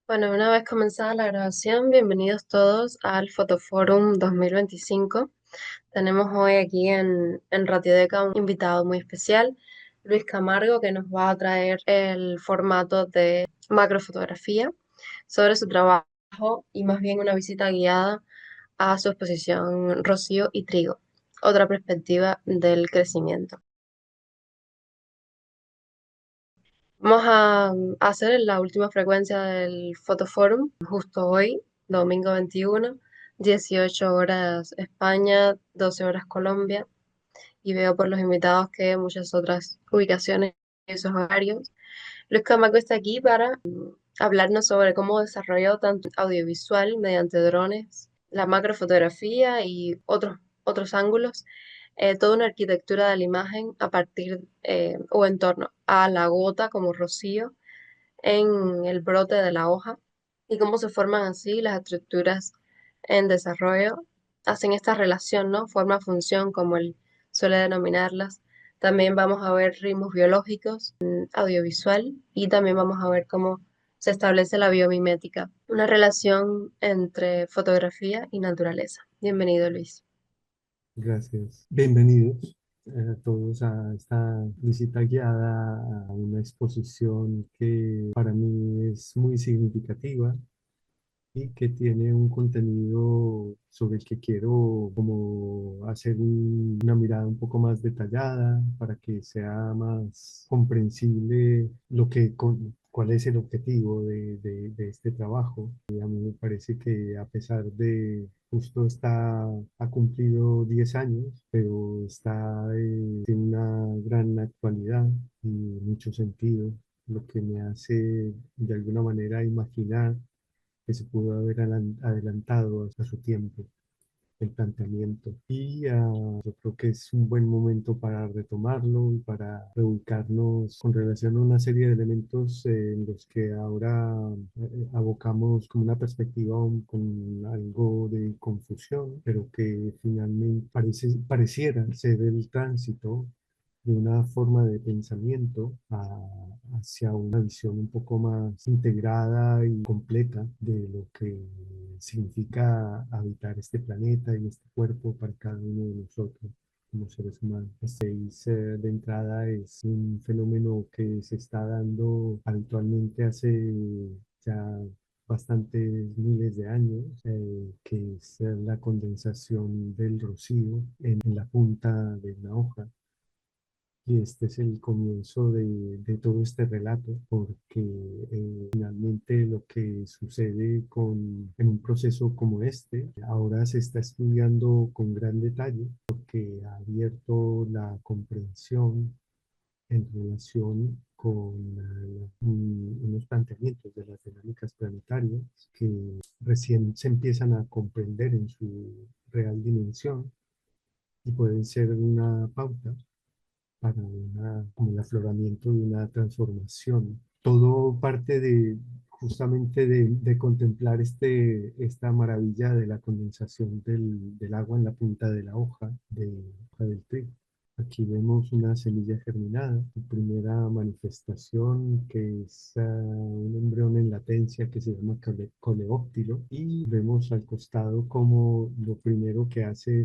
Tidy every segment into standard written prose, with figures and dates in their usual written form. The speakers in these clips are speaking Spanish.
Bueno, una vez comenzada la grabación, bienvenidos todos al Fotoforum 2025. Tenemos hoy aquí en Ratiodeca un invitado muy especial, Luis Camargo, que nos va a traer el formato de macrofotografía sobre su trabajo y más bien una visita guiada a su exposición Rocío y Trigo, otra perspectiva del crecimiento. Vamos a hacer la última frecuencia del Fotoforum, justo hoy, domingo 21, 18 horas España, 12 horas Colombia, y veo por los invitados que muchas otras ubicaciones y esos horarios. Luis Camaco está aquí para hablarnos sobre cómo desarrolló tanto audiovisual mediante drones, la macrofotografía y otros ángulos, toda una arquitectura de la imagen a partir o en torno a la gota como rocío en el brote de la hoja y cómo se forman así las estructuras en desarrollo, hacen esta relación, ¿no? Forma-función, como él suele denominarlas. También vamos a ver ritmos biológicos, audiovisual, y también vamos a ver cómo se establece la biomimética, una relación entre fotografía y naturaleza. Bienvenido, Luis. Gracias. Bienvenidos todos a esta visita guiada a una exposición que para mí es muy significativa y que tiene un contenido sobre el que quiero como hacer una mirada un poco más detallada para que sea más comprensible cuál es el objetivo de este trabajo. Y a mí me parece que a pesar de ha cumplido 10 años, pero tiene una gran actualidad y mucho sentido, lo que me hace de alguna manera imaginar que se pudo haber adelantado a su tiempo el planteamiento. Yo creo que es un buen momento para retomarlo y para reubicarnos con relación a una serie de elementos en los que ahora abocamos como una perspectiva con algo de confusión, pero que finalmente pareciera ser el tránsito de una forma de pensamiento hacia una visión un poco más integrada y completa de lo que significa habitar este planeta y este cuerpo para cada uno de nosotros como seres humanos. De entrada es un fenómeno que se está dando habitualmente hace ya bastantes miles de años, que es la condensación del rocío en la punta de una hoja. Y este es el comienzo de todo este relato, porque finalmente lo que sucede en un proceso como este, ahora se está estudiando con gran detalle, porque ha abierto la comprensión en relación con unos planteamientos de las dinámicas planetarias que recién se empiezan a comprender en su real dimensión y pueden ser una pauta para como el afloramiento de una transformación. Todo parte justamente de contemplar esta maravilla de la condensación del agua en la punta de la hoja del trigo. Aquí vemos una semilla germinada, su primera manifestación, que es un embrión en latencia que se llama coleóptilo, y vemos al costado como lo primero que hace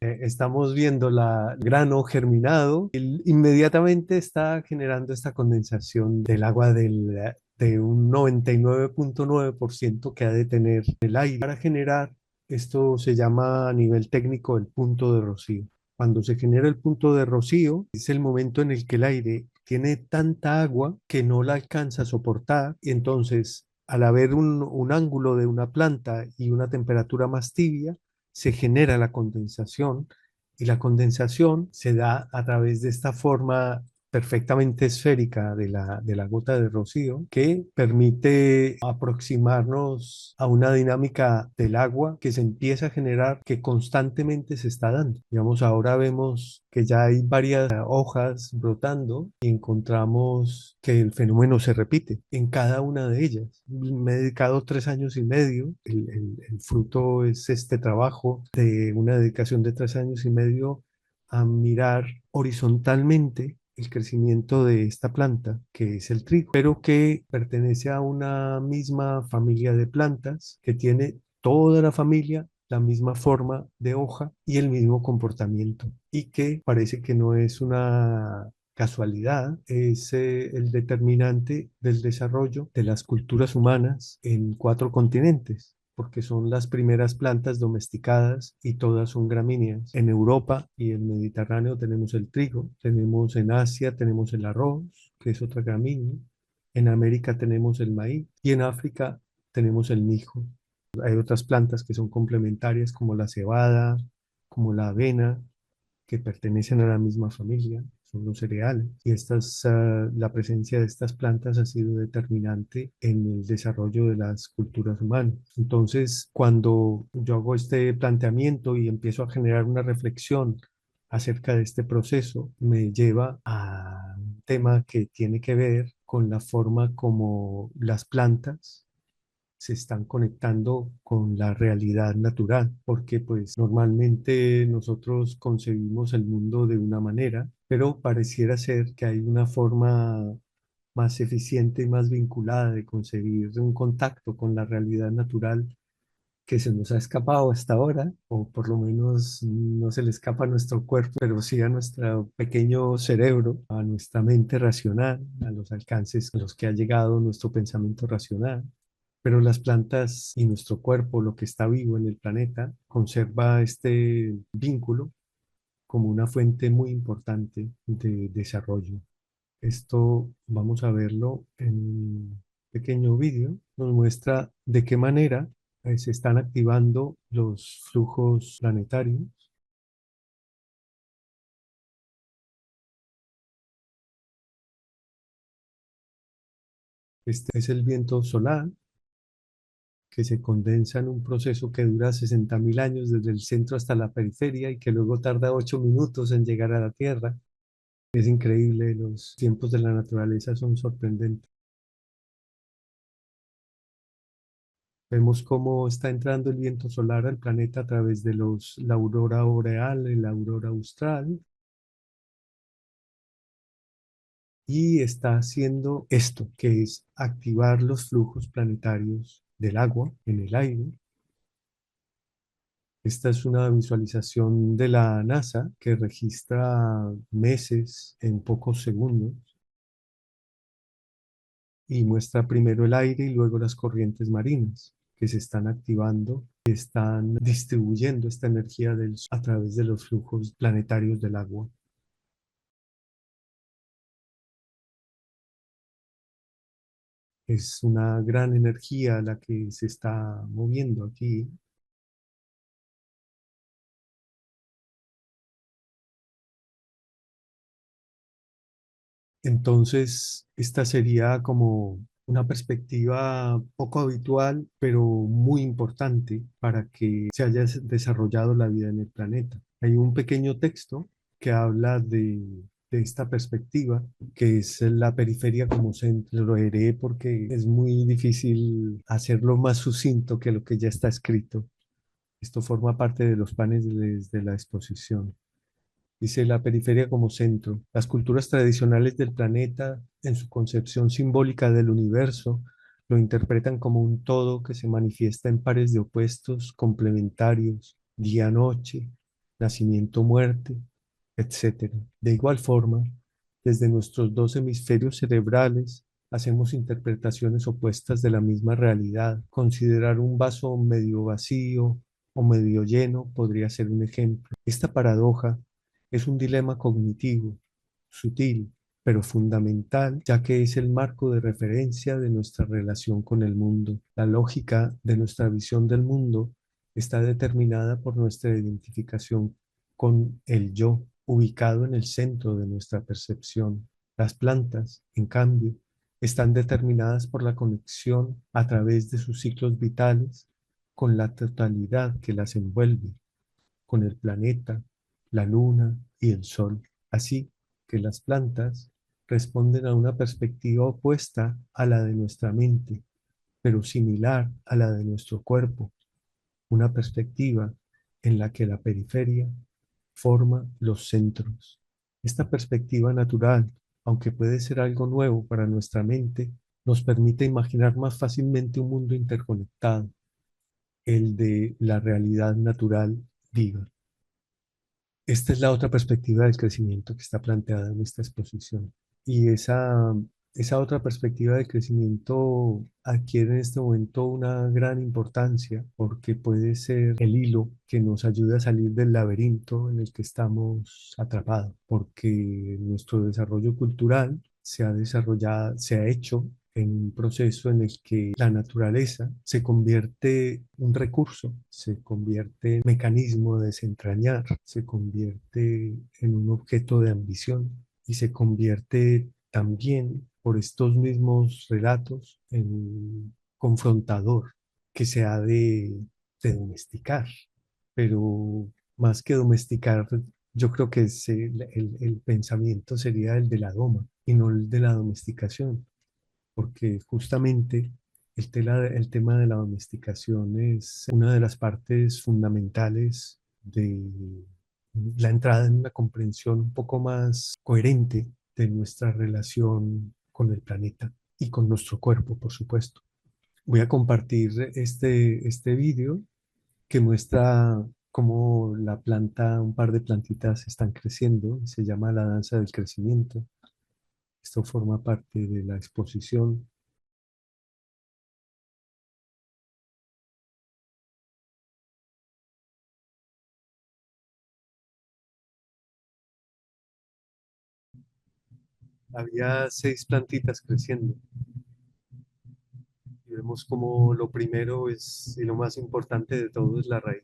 estamos viendo el grano germinado, inmediatamente está generando esta condensación del agua de un 99,9% que ha de tener el aire para generar, esto se llama a nivel técnico el punto de rocío. Cuando se genera el punto de rocío, es el momento en el que el aire tiene tanta agua que no la alcanza a soportar, y entonces, al haber un ángulo de una planta y una temperatura más tibia, se genera la condensación, y la condensación se da a través de esta forma perfectamente esférica de la gota de rocío, que permite aproximarnos a una dinámica del agua que se empieza a generar, que constantemente se está dando. Digamos, ahora vemos que ya hay varias hojas brotando y encontramos que el fenómeno se repite en cada una de ellas. Me he dedicado 3 años y medio. El fruto es este trabajo de una dedicación de 3 años y medio a mirar horizontalmente el crecimiento de esta planta, que es el trigo, pero que pertenece a una misma familia de plantas que tiene toda la familia la misma forma de hoja y el mismo comportamiento, y que parece que no es una casualidad, es el determinante del desarrollo de las culturas humanas en 4 continentes, porque son las primeras plantas domesticadas y todas son gramíneas. En Europa y el Mediterráneo tenemos el trigo, tenemos en Asia tenemos el arroz, que es otra gramínea, en América tenemos el maíz y en África tenemos el mijo. Hay otras plantas que son complementarias como la cebada, como la avena, que pertenecen a la misma familia, son los cereales. Y la presencia de estas plantas ha sido determinante en el desarrollo de las culturas humanas. Entonces, cuando yo hago este planteamiento y empiezo a generar una reflexión acerca de este proceso, me lleva a un tema que tiene que ver con la forma como las plantas se están conectando con la realidad natural, porque pues normalmente nosotros concebimos el mundo de una manera, pero pareciera ser que hay una forma más eficiente y más vinculada de concebir un contacto con la realidad natural que se nos ha escapado hasta ahora, o por lo menos no se le escapa a nuestro cuerpo, pero sí a nuestro pequeño cerebro, a nuestra mente racional, a los alcances a los que ha llegado nuestro pensamiento racional. Pero las plantas y nuestro cuerpo, lo que está vivo en el planeta, conserva este vínculo como una fuente muy importante de desarrollo. Esto vamos a verlo en un pequeño vídeo. Nos muestra de qué manera se están activando los flujos planetarios. Este es el viento solar que se condensa en un proceso que dura 60.000 años desde el centro hasta la periferia y que luego tarda 8 minutos en llegar a la Tierra. Es increíble, los tiempos de la naturaleza son sorprendentes. Vemos cómo está entrando el viento solar al planeta a través de la aurora boreal y la aurora austral, y está haciendo esto, que es activar los flujos planetarios del agua en el aire. Esta es una visualización de la NASA que registra meses en pocos segundos y muestra primero el aire y luego las corrientes marinas que se están activando, que están distribuyendo esta energía a través de los flujos planetarios del agua. Es una gran energía la que se está moviendo aquí. Entonces, esta sería como una perspectiva poco habitual, pero muy importante para que se haya desarrollado la vida en el planeta. Hay un pequeño texto que habla de esta perspectiva, que es la periferia como centro. Lo leeré porque es muy difícil hacerlo más sucinto que lo que ya está escrito. Esto forma parte de los paneles de la exposición. Dice la periferia como centro. Las culturas tradicionales del planeta, en su concepción simbólica del universo, lo interpretan como un todo que se manifiesta en pares de opuestos complementarios, día-noche, nacimiento-muerte, etcétera. De igual forma, desde nuestros 2 hemisferios cerebrales, hacemos interpretaciones opuestas de la misma realidad. Considerar un vaso medio vacío o medio lleno podría ser un ejemplo. Esta paradoja es un dilema cognitivo, sutil, pero fundamental, ya que es el marco de referencia de nuestra relación con el mundo. La lógica de nuestra visión del mundo está determinada por nuestra identificación con el yo, ubicado en el centro de nuestra percepción. Las plantas, en cambio, están determinadas por la conexión a través de sus ciclos vitales con la totalidad que las envuelve, con el planeta, la luna y el sol. Así que las plantas responden a una perspectiva opuesta a la de nuestra mente, pero similar a la de nuestro cuerpo, una perspectiva en la que la periferia forma los centros. Esta perspectiva natural, aunque puede ser algo nuevo para nuestra mente, nos permite imaginar más fácilmente un mundo interconectado, el de la realidad natural viva. Esta es la otra perspectiva del crecimiento que está planteada en esta exposición. Y esa otra perspectiva de crecimiento adquiere en este momento una gran importancia porque puede ser el hilo que nos ayude a salir del laberinto en el que estamos atrapados, porque nuestro desarrollo cultural se ha desarrollado, se ha hecho en un proceso en el que la naturaleza se convierte en un recurso, se convierte en mecanismo de desentrañar, se convierte en un objeto de ambición y se convierte también por estos mismos relatos en un confrontador que se ha de domesticar. Pero más que domesticar, yo creo que el pensamiento sería el de la doma y no el de la domesticación, porque justamente el tema de la domesticación es una de las partes fundamentales de la entrada en una comprensión un poco más coherente de nuestra relación con el planeta y con nuestro cuerpo, por supuesto. Voy a compartir este vídeo que muestra cómo la planta, un par de plantitas están creciendo, se llama La danza del crecimiento. Esto forma parte de la exposición. Había 6 plantitas creciendo y vemos como lo primero es, y lo más importante de todo es la raíz.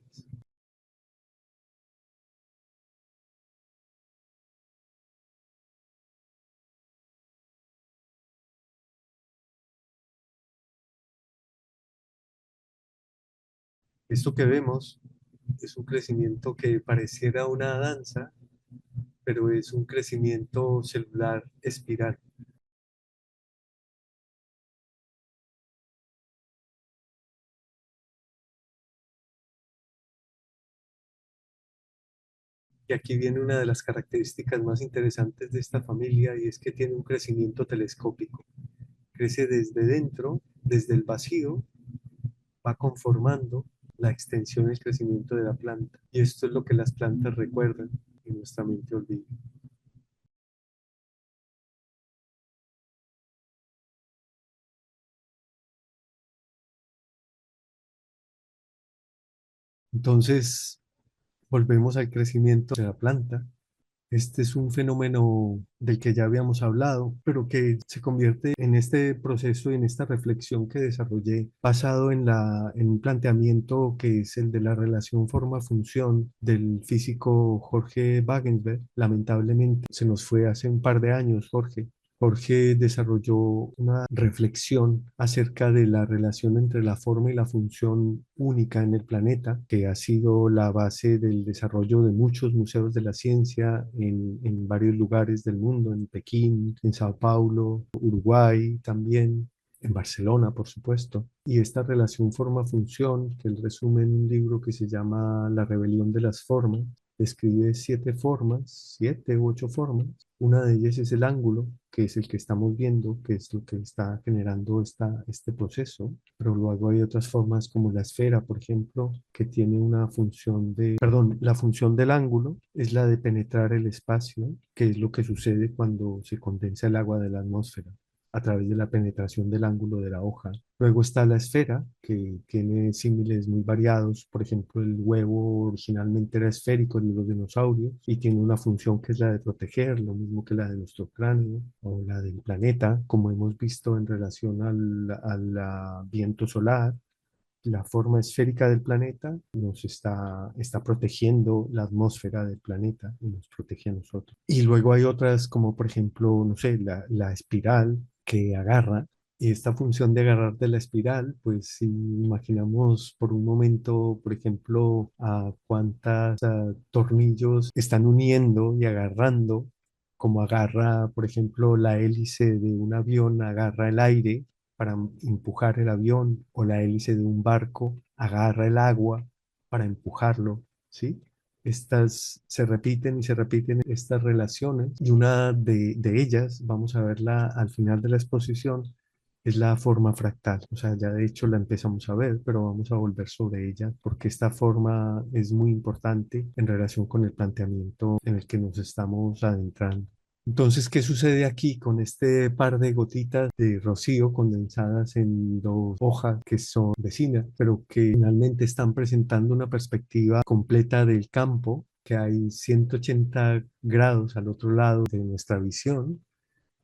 Esto que vemos es un crecimiento que pareciera una danza, pero es un crecimiento celular espiral. Y aquí viene una de las características más interesantes de esta familia y es que tiene un crecimiento telescópico. Crece desde dentro, desde el vacío, va conformando la extensión y el crecimiento de la planta. Y esto es lo que las plantas recuerdan y nuestra mente olvida. Entonces, volvemos al crecimiento de la planta. Este es un fenómeno del que ya habíamos hablado, pero que se convierte en este proceso y en esta reflexión que desarrollé basado en un planteamiento que es el de la relación forma-función del físico Jorge Wagensberg. Lamentablemente se nos fue hace un par de años, Jorge. Jorge desarrolló una reflexión acerca de la relación entre la forma y la función única en el planeta, que ha sido la base del desarrollo de muchos museos de la ciencia en varios lugares del mundo, en Pekín, en Sao Paulo, Uruguay también, en Barcelona, por supuesto. Y esta relación forma-función, que él resume en un libro que se llama La rebelión de las formas, describe 7 formas, 7 u 8 formas. Una de ellas es el ángulo, que es el que estamos viendo, que es lo que está generando este proceso. Pero luego hay otras formas como la esfera, por ejemplo, que tiene una función de, perdón, la función del ángulo es la de penetrar el espacio, que es lo que sucede cuando se condensa el agua de la atmósfera a través de la penetración del ángulo de la hoja. Luego está la esfera, que tiene símiles muy variados. Por ejemplo, el huevo originalmente era esférico de los dinosaurios y tiene una función que es la de proteger, lo mismo que la de nuestro cráneo o la del planeta, como hemos visto en relación al viento solar. La forma esférica del planeta está protegiendo la atmósfera del planeta y nos protege a nosotros. Y luego hay otras como por ejemplo, no sé, la espiral que agarra. Y esta función de agarrar de la espiral, pues si imaginamos por un momento, por ejemplo, a cuántos tornillos están uniendo y agarrando, como agarra, por ejemplo, la hélice de un avión, agarra el aire para empujar el avión, o la hélice de un barco agarra el agua para empujarlo, ¿sí? Estas se repiten y se repiten estas relaciones y una de ellas, vamos a verla al final de la exposición, es la forma fractal. O sea, ya de hecho la empezamos a ver, pero vamos a volver sobre ella porque esta forma es muy importante en relación con el planteamiento en el que nos estamos adentrando. Entonces, ¿qué sucede aquí con este par de gotitas de rocío condensadas en dos hojas que son vecinas, pero que finalmente están presentando una perspectiva completa del campo, que hay 180 grados al otro lado de nuestra visión?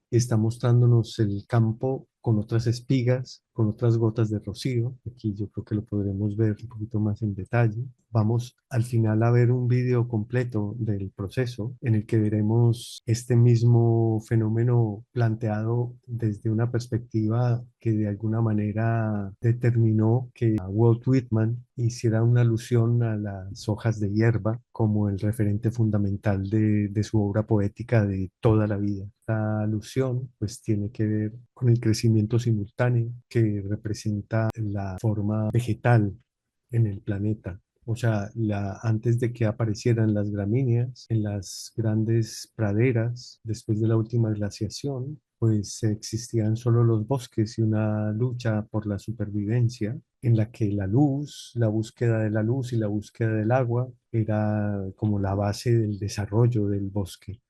Está mostrándonos el campo con otras espigas, con otras gotas de rocío. Aquí yo creo que lo podremos ver un poquito más en detalle. Vamos al final a ver un video completo del proceso en el que veremos este mismo fenómeno planteado desde una perspectiva que de alguna manera determinó que Walt Whitman hiciera una alusión a las hojas de hierba como el referente fundamental de su obra poética de toda la vida. Esta alusión pues tiene que ver con el crecimiento simultáneo que representa la forma vegetal en el planeta. O sea, antes de que aparecieran las gramíneas en las grandes praderas, después de la última glaciación, pues existían solo los bosques y una lucha por la supervivencia en la que la luz, la búsqueda de la luz y la búsqueda del agua era como la base del desarrollo del bosque.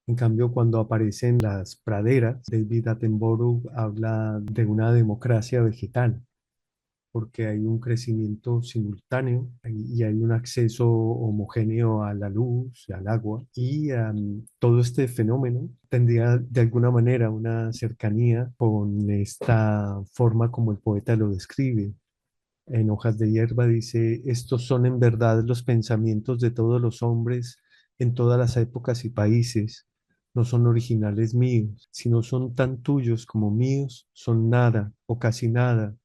En cambio, cuando aparecen las praderas, David Attenborough habla de una democracia vegetal, porque hay un crecimiento simultáneo y hay un acceso homogéneo a la luz, al agua, y todo este fenómeno tendría de alguna manera una cercanía con esta forma como el poeta lo describe. En Hojas de Hierba dice, estos son en verdad los pensamientos de todos los hombres en todas las épocas y países. No son originales míos, sino son tan tuyos como míos, son nada o casi nada,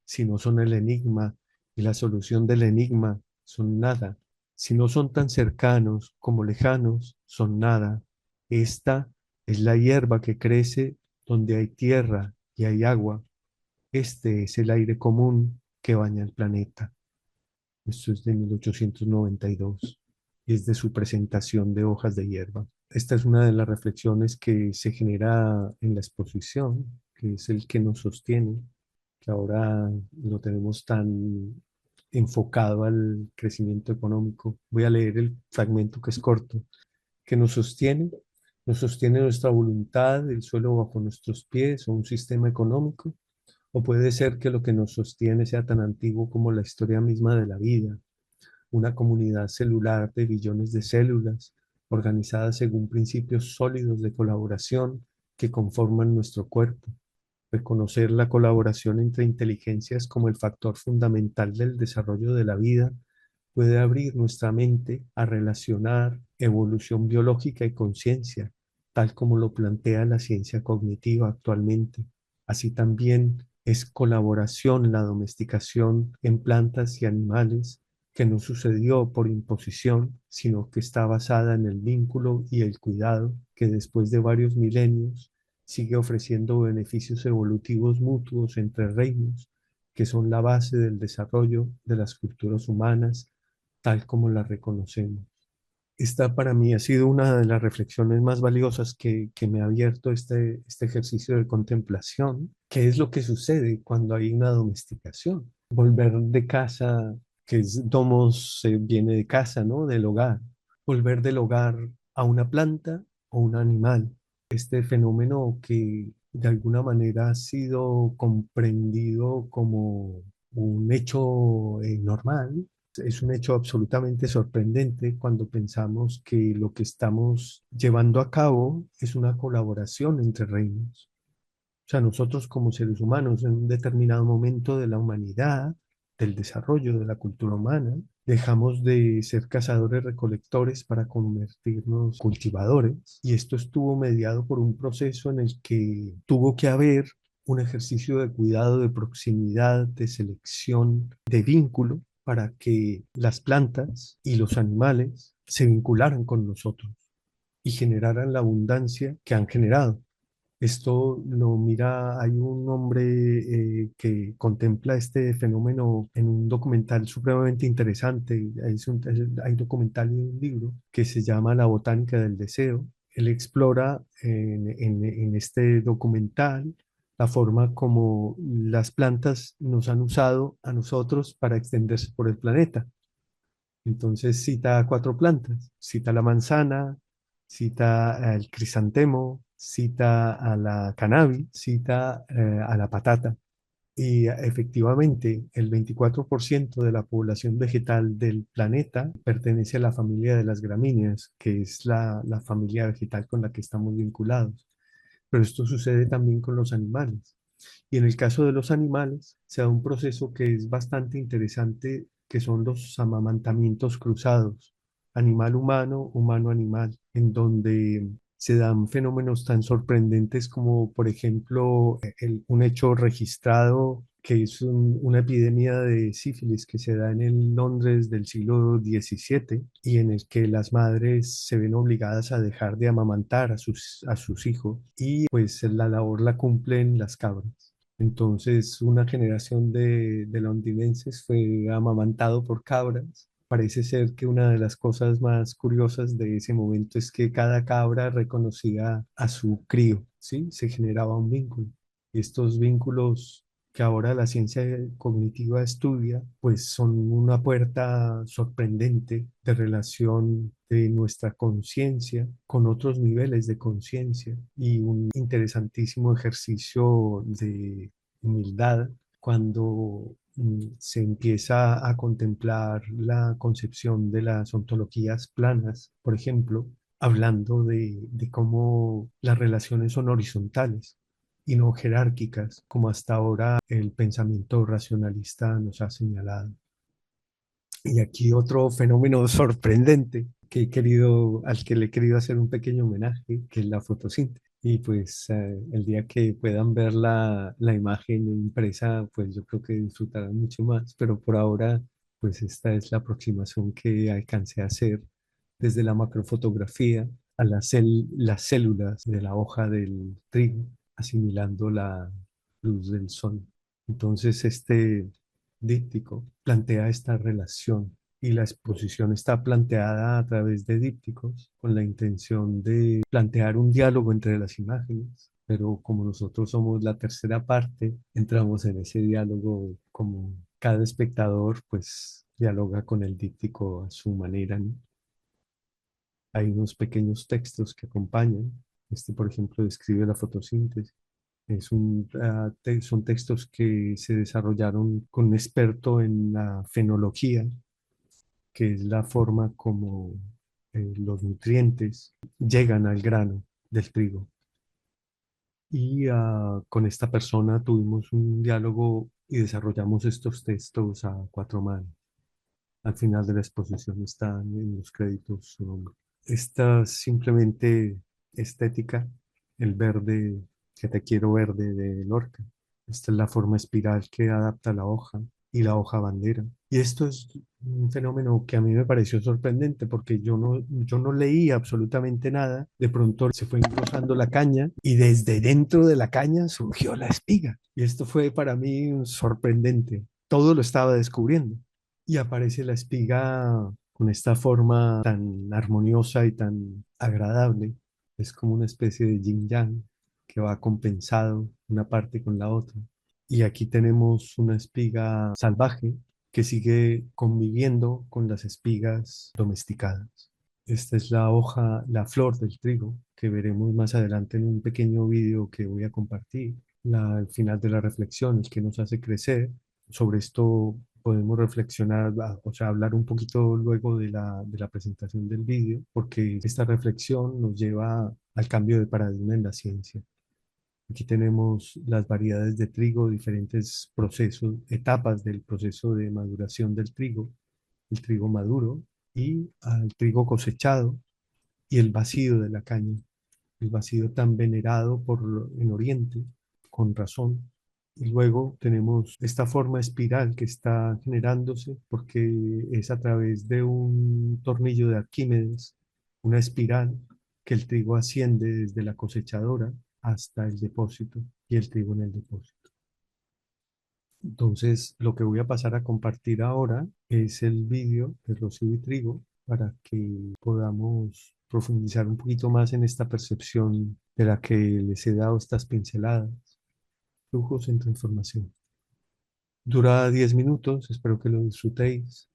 si no son el enigma y la solución del enigma, son nada. Si no son tan cercanos como lejanos, son nada. Esta es la hierba que crece donde hay tierra y hay agua. Este es el aire común que baña el planeta. Esto es de 1892 y es de su presentación de Hojas de Hierba. Esta es una de las reflexiones que se genera en la exposición, que es el que nos sostiene, que ahora lo tenemos tan enfocado al crecimiento económico. Voy a leer el fragmento que es corto, que nos sostiene nuestra voluntad, el suelo bajo nuestros pies o un sistema económico, o puede ser que lo que nos sostiene sea tan antiguo como la historia misma de la vida, una comunidad celular de billones de células, organizadas según principios sólidos de colaboración que conforman nuestro cuerpo. Reconocer la colaboración entre inteligencias como el factor fundamental del desarrollo de la vida puede abrir nuestra mente a relacionar evolución biológica y conciencia, tal como lo plantea la ciencia cognitiva actualmente. Así también es colaboración la domesticación en plantas y animales que no sucedió por imposición, sino que está basada en el vínculo y el cuidado que después de varios milenios sigue ofreciendo beneficios evolutivos mutuos entre reinos, que son la base del desarrollo de las culturas humanas tal como la reconocemos. Esta para mí ha sido una de las reflexiones más valiosas que me ha abierto este ejercicio de contemplación. ¿Qué es lo que sucede cuando hay una domesticación? Volver de casa, que es domos, viene de casa, ¿no? Del hogar. Volver del hogar a una planta o un animal. Este fenómeno que de alguna manera ha sido comprendido como un hecho normal, es un hecho absolutamente sorprendente cuando pensamos que lo que estamos llevando a cabo es una colaboración entre reinos. O sea, nosotros como seres humanos en un determinado momento de la humanidad, del desarrollo de la cultura humana, dejamos de ser cazadores-recolectores para convertirnos cultivadores. Y esto estuvo mediado por un proceso en el que tuvo que haber un ejercicio de cuidado, de proximidad, de selección, de vínculo para que las plantas y los animales se vincularan con nosotros y generaran la abundancia que han generado. Esto lo mira, hay un hombre que contempla este fenómeno en un documental supremamente interesante. Hay un documental y un libro que se llama La botánica del deseo. Él explora en este documental la forma como las plantas nos han usado a nosotros para extenderse por el planeta. Entonces cita cuatro plantas, cita la manzana, cita el crisantemo, cita a la cannabis, cita a la patata. Y efectivamente, el 24% de la población vegetal del planeta pertenece a la familia de las gramíneas, que es la familia vegetal con la que estamos vinculados. Pero esto sucede también con los animales. Y en el caso de los animales, se da un proceso que es bastante interesante, que son los amamantamientos cruzados, animal humano, humano animal, en donde se dan fenómenos tan sorprendentes como, por ejemplo, un hecho registrado que es una epidemia de sífilis que se da en el Londres del siglo XVII y en el que las madres se ven obligadas a dejar de amamantar a sus hijos y pues la labor la cumplen las cabras. Entonces, una generación de londinenses fue amamantado por cabras. Parece ser que una de las cosas más curiosas de ese momento es que cada cabra reconocía a su crío, ¿sí? Se generaba un vínculo. Y estos vínculos que ahora la ciencia cognitiva estudia, pues son una puerta sorprendente de relación de nuestra conciencia con otros niveles de conciencia y un interesantísimo ejercicio de humildad cuando se empieza a contemplar la concepción de las ontologías planas, por ejemplo, hablando de cómo las relaciones son horizontales y no jerárquicas, como hasta ahora el pensamiento racionalista nos ha señalado. Y aquí otro fenómeno sorprendente al que le he querido hacer un pequeño homenaje, que es la fotosíntesis. Y pues el día que puedan ver la imagen impresa, pues yo creo que disfrutarán mucho más. Pero por ahora, pues esta es la aproximación que alcancé a hacer desde la macrofotografía a las células de la hoja del trigo, asimilando la luz del sol. Entonces, este díptico plantea esta relación y la exposición está planteada a través de dípticos con la intención de plantear un diálogo entre las imágenes, pero como nosotros somos la tercera parte, entramos en ese diálogo como cada espectador pues dialoga con el díptico a su manera, ¿no? Hay unos pequeños textos que acompañan. Este, por ejemplo, describe la fotosíntesis. Son textos que se desarrollaron con un experto en la fenología, que es la forma como los nutrientes llegan al grano del trigo. Y con esta persona tuvimos un diálogo y desarrollamos estos textos a cuatro manos. Al final de la exposición están en los créditos su nombre. Esta es simplemente estética, el verde, que te quiero verde de Lorca. Esta es la forma espiral que adapta la hoja y la hoja bandera. Y esto es un fenómeno que a mí me pareció sorprendente porque yo no leí absolutamente nada. De pronto se fue engrosando la caña y desde dentro de la caña surgió la espiga. Y esto fue para mí sorprendente. Todo lo estaba descubriendo. Y aparece la espiga con esta forma tan armoniosa y tan agradable. Es como una especie de yin yang que va compensado una parte con la otra. Y aquí tenemos una espiga salvaje que sigue conviviendo con las espigas domesticadas. Esta es la hoja, la flor del trigo, que veremos más adelante en un pequeño vídeo que voy a compartir. Al final de la reflexión, el que nos hace crecer. Sobre esto podemos reflexionar, o sea, hablar un poquito luego de la presentación del vídeo, porque esta reflexión nos lleva al cambio de paradigma en la ciencia. Aquí tenemos las variedades de trigo, diferentes procesos, etapas del proceso de maduración del trigo, el trigo maduro y al trigo cosechado y el vacío de la caña, el vacío tan venerado en Oriente, con razón. Y luego tenemos esta forma espiral que está generándose porque es a través de un tornillo de Arquímedes, una espiral que el trigo asciende desde la cosechadora hasta el depósito y el trigo en el depósito. Entonces, lo que voy a pasar a compartir ahora es el vídeo de rocío y trigo para que podamos profundizar un poquito más en esta percepción de la que les he dado estas pinceladas. Flujos en transformación. Dura 10 minutos, espero que lo disfrutéis.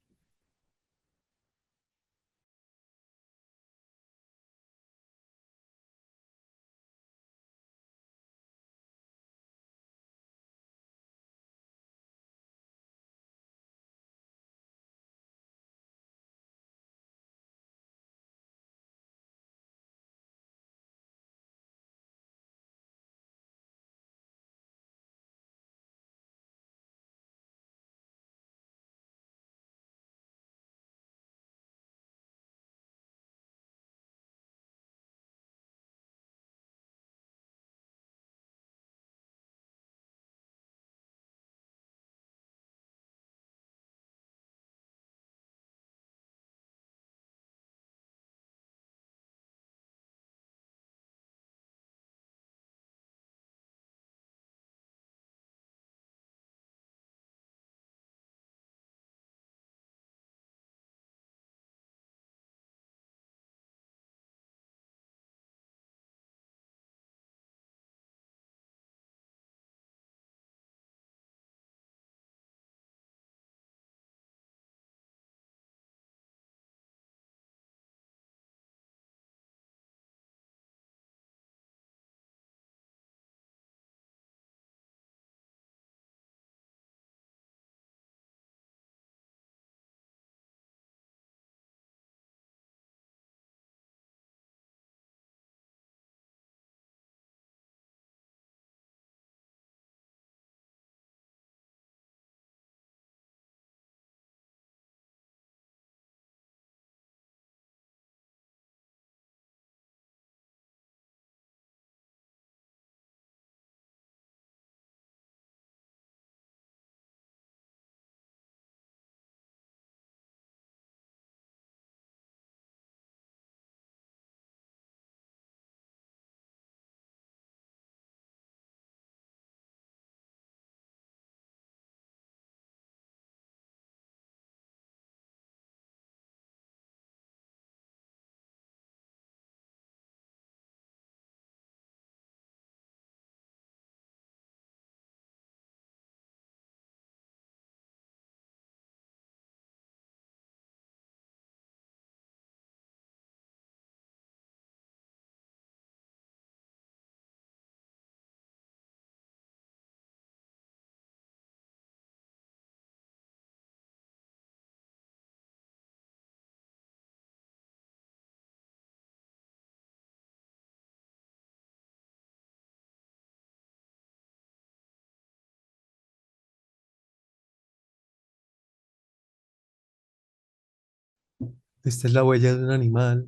Esta es la huella de un animal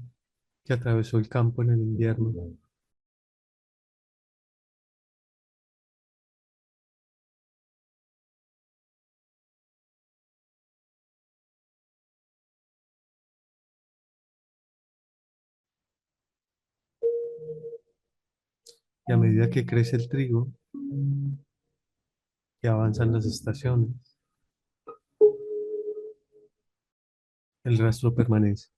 que atravesó el campo en el invierno y a medida que crece el trigo, que avanzan las estaciones, el rastro permanece.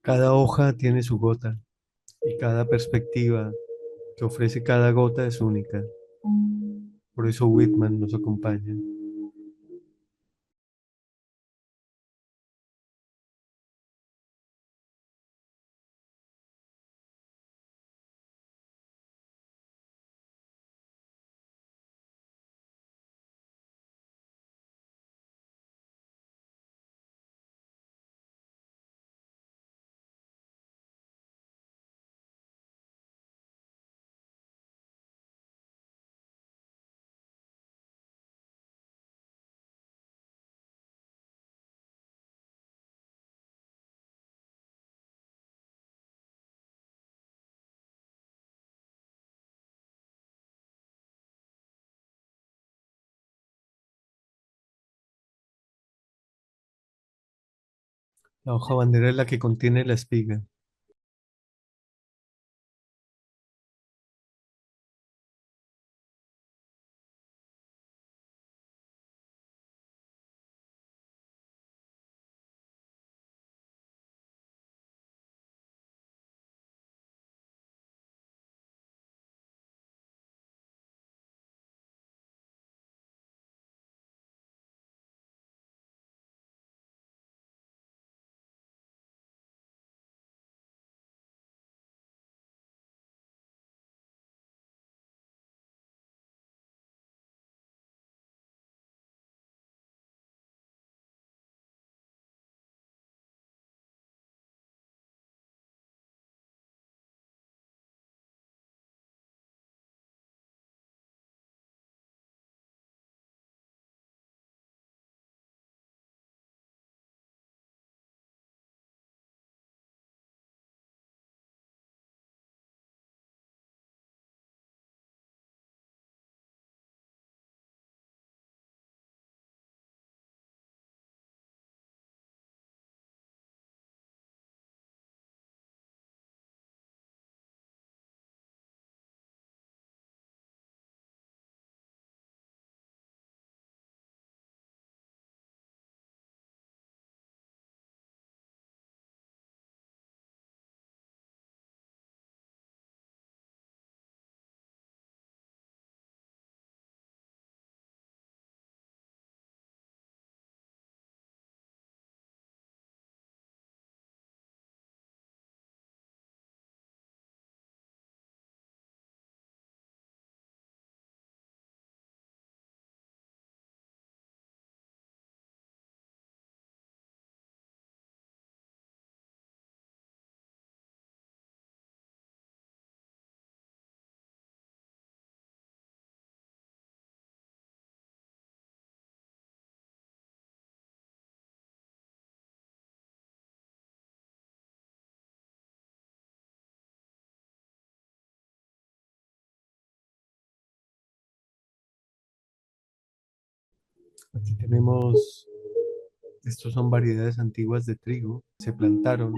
Cada hoja tiene su gota y cada perspectiva que ofrece cada gota es única. Por eso Whitman nos acompaña. La hoja bandera es la que contiene la espiga. Aquí tenemos, estos son variedades antiguas de trigo. Se plantaron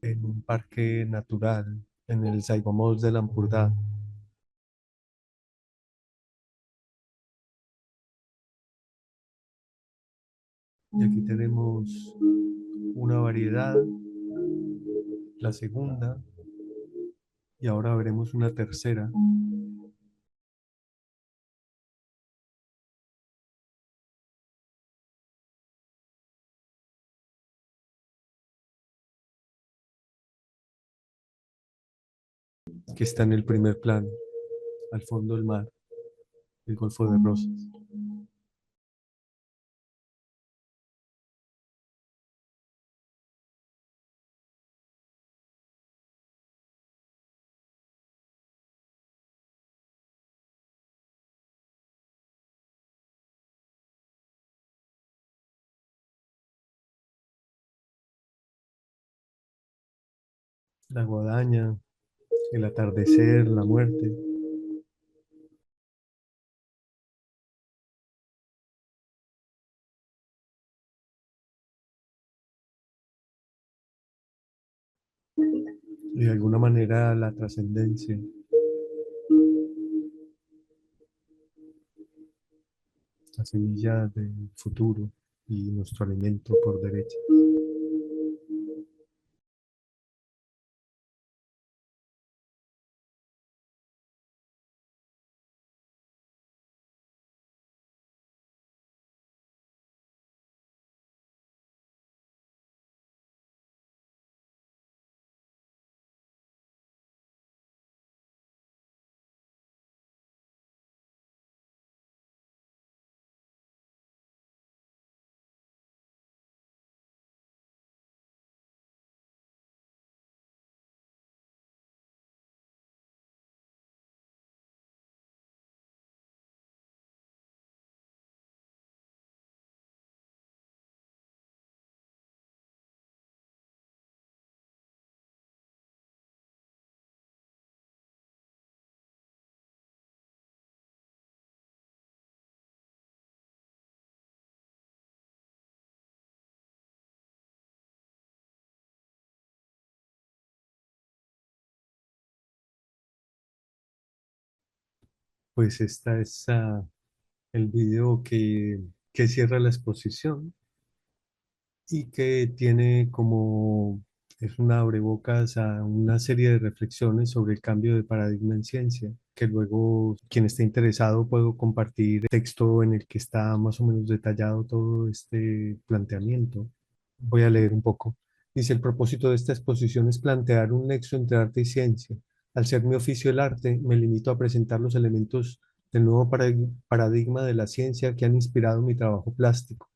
en un parque natural en el Saigomós de Lampurdá. Y aquí tenemos una variedad, la segunda, y ahora veremos una tercera. Que está en el primer plano, al fondo del mar, el Golfo de Rosas. La guadaña, el atardecer, la muerte. Y de alguna manera la trascendencia, la semilla del futuro y nuestro alimento por derecha. pues esta es el video que cierra la exposición y que tiene como, es un abrebocas a una serie de reflexiones sobre el cambio de paradigma en ciencia, que luego quien esté interesado puedo compartir texto en el que está más o menos detallado todo este planteamiento. Voy a leer un poco. Dice, el propósito de esta exposición es plantear un nexo entre arte y ciencia. Al ser mi oficio el arte, me limito a presentar los elementos del nuevo paradigma de la ciencia que han inspirado mi trabajo plástico.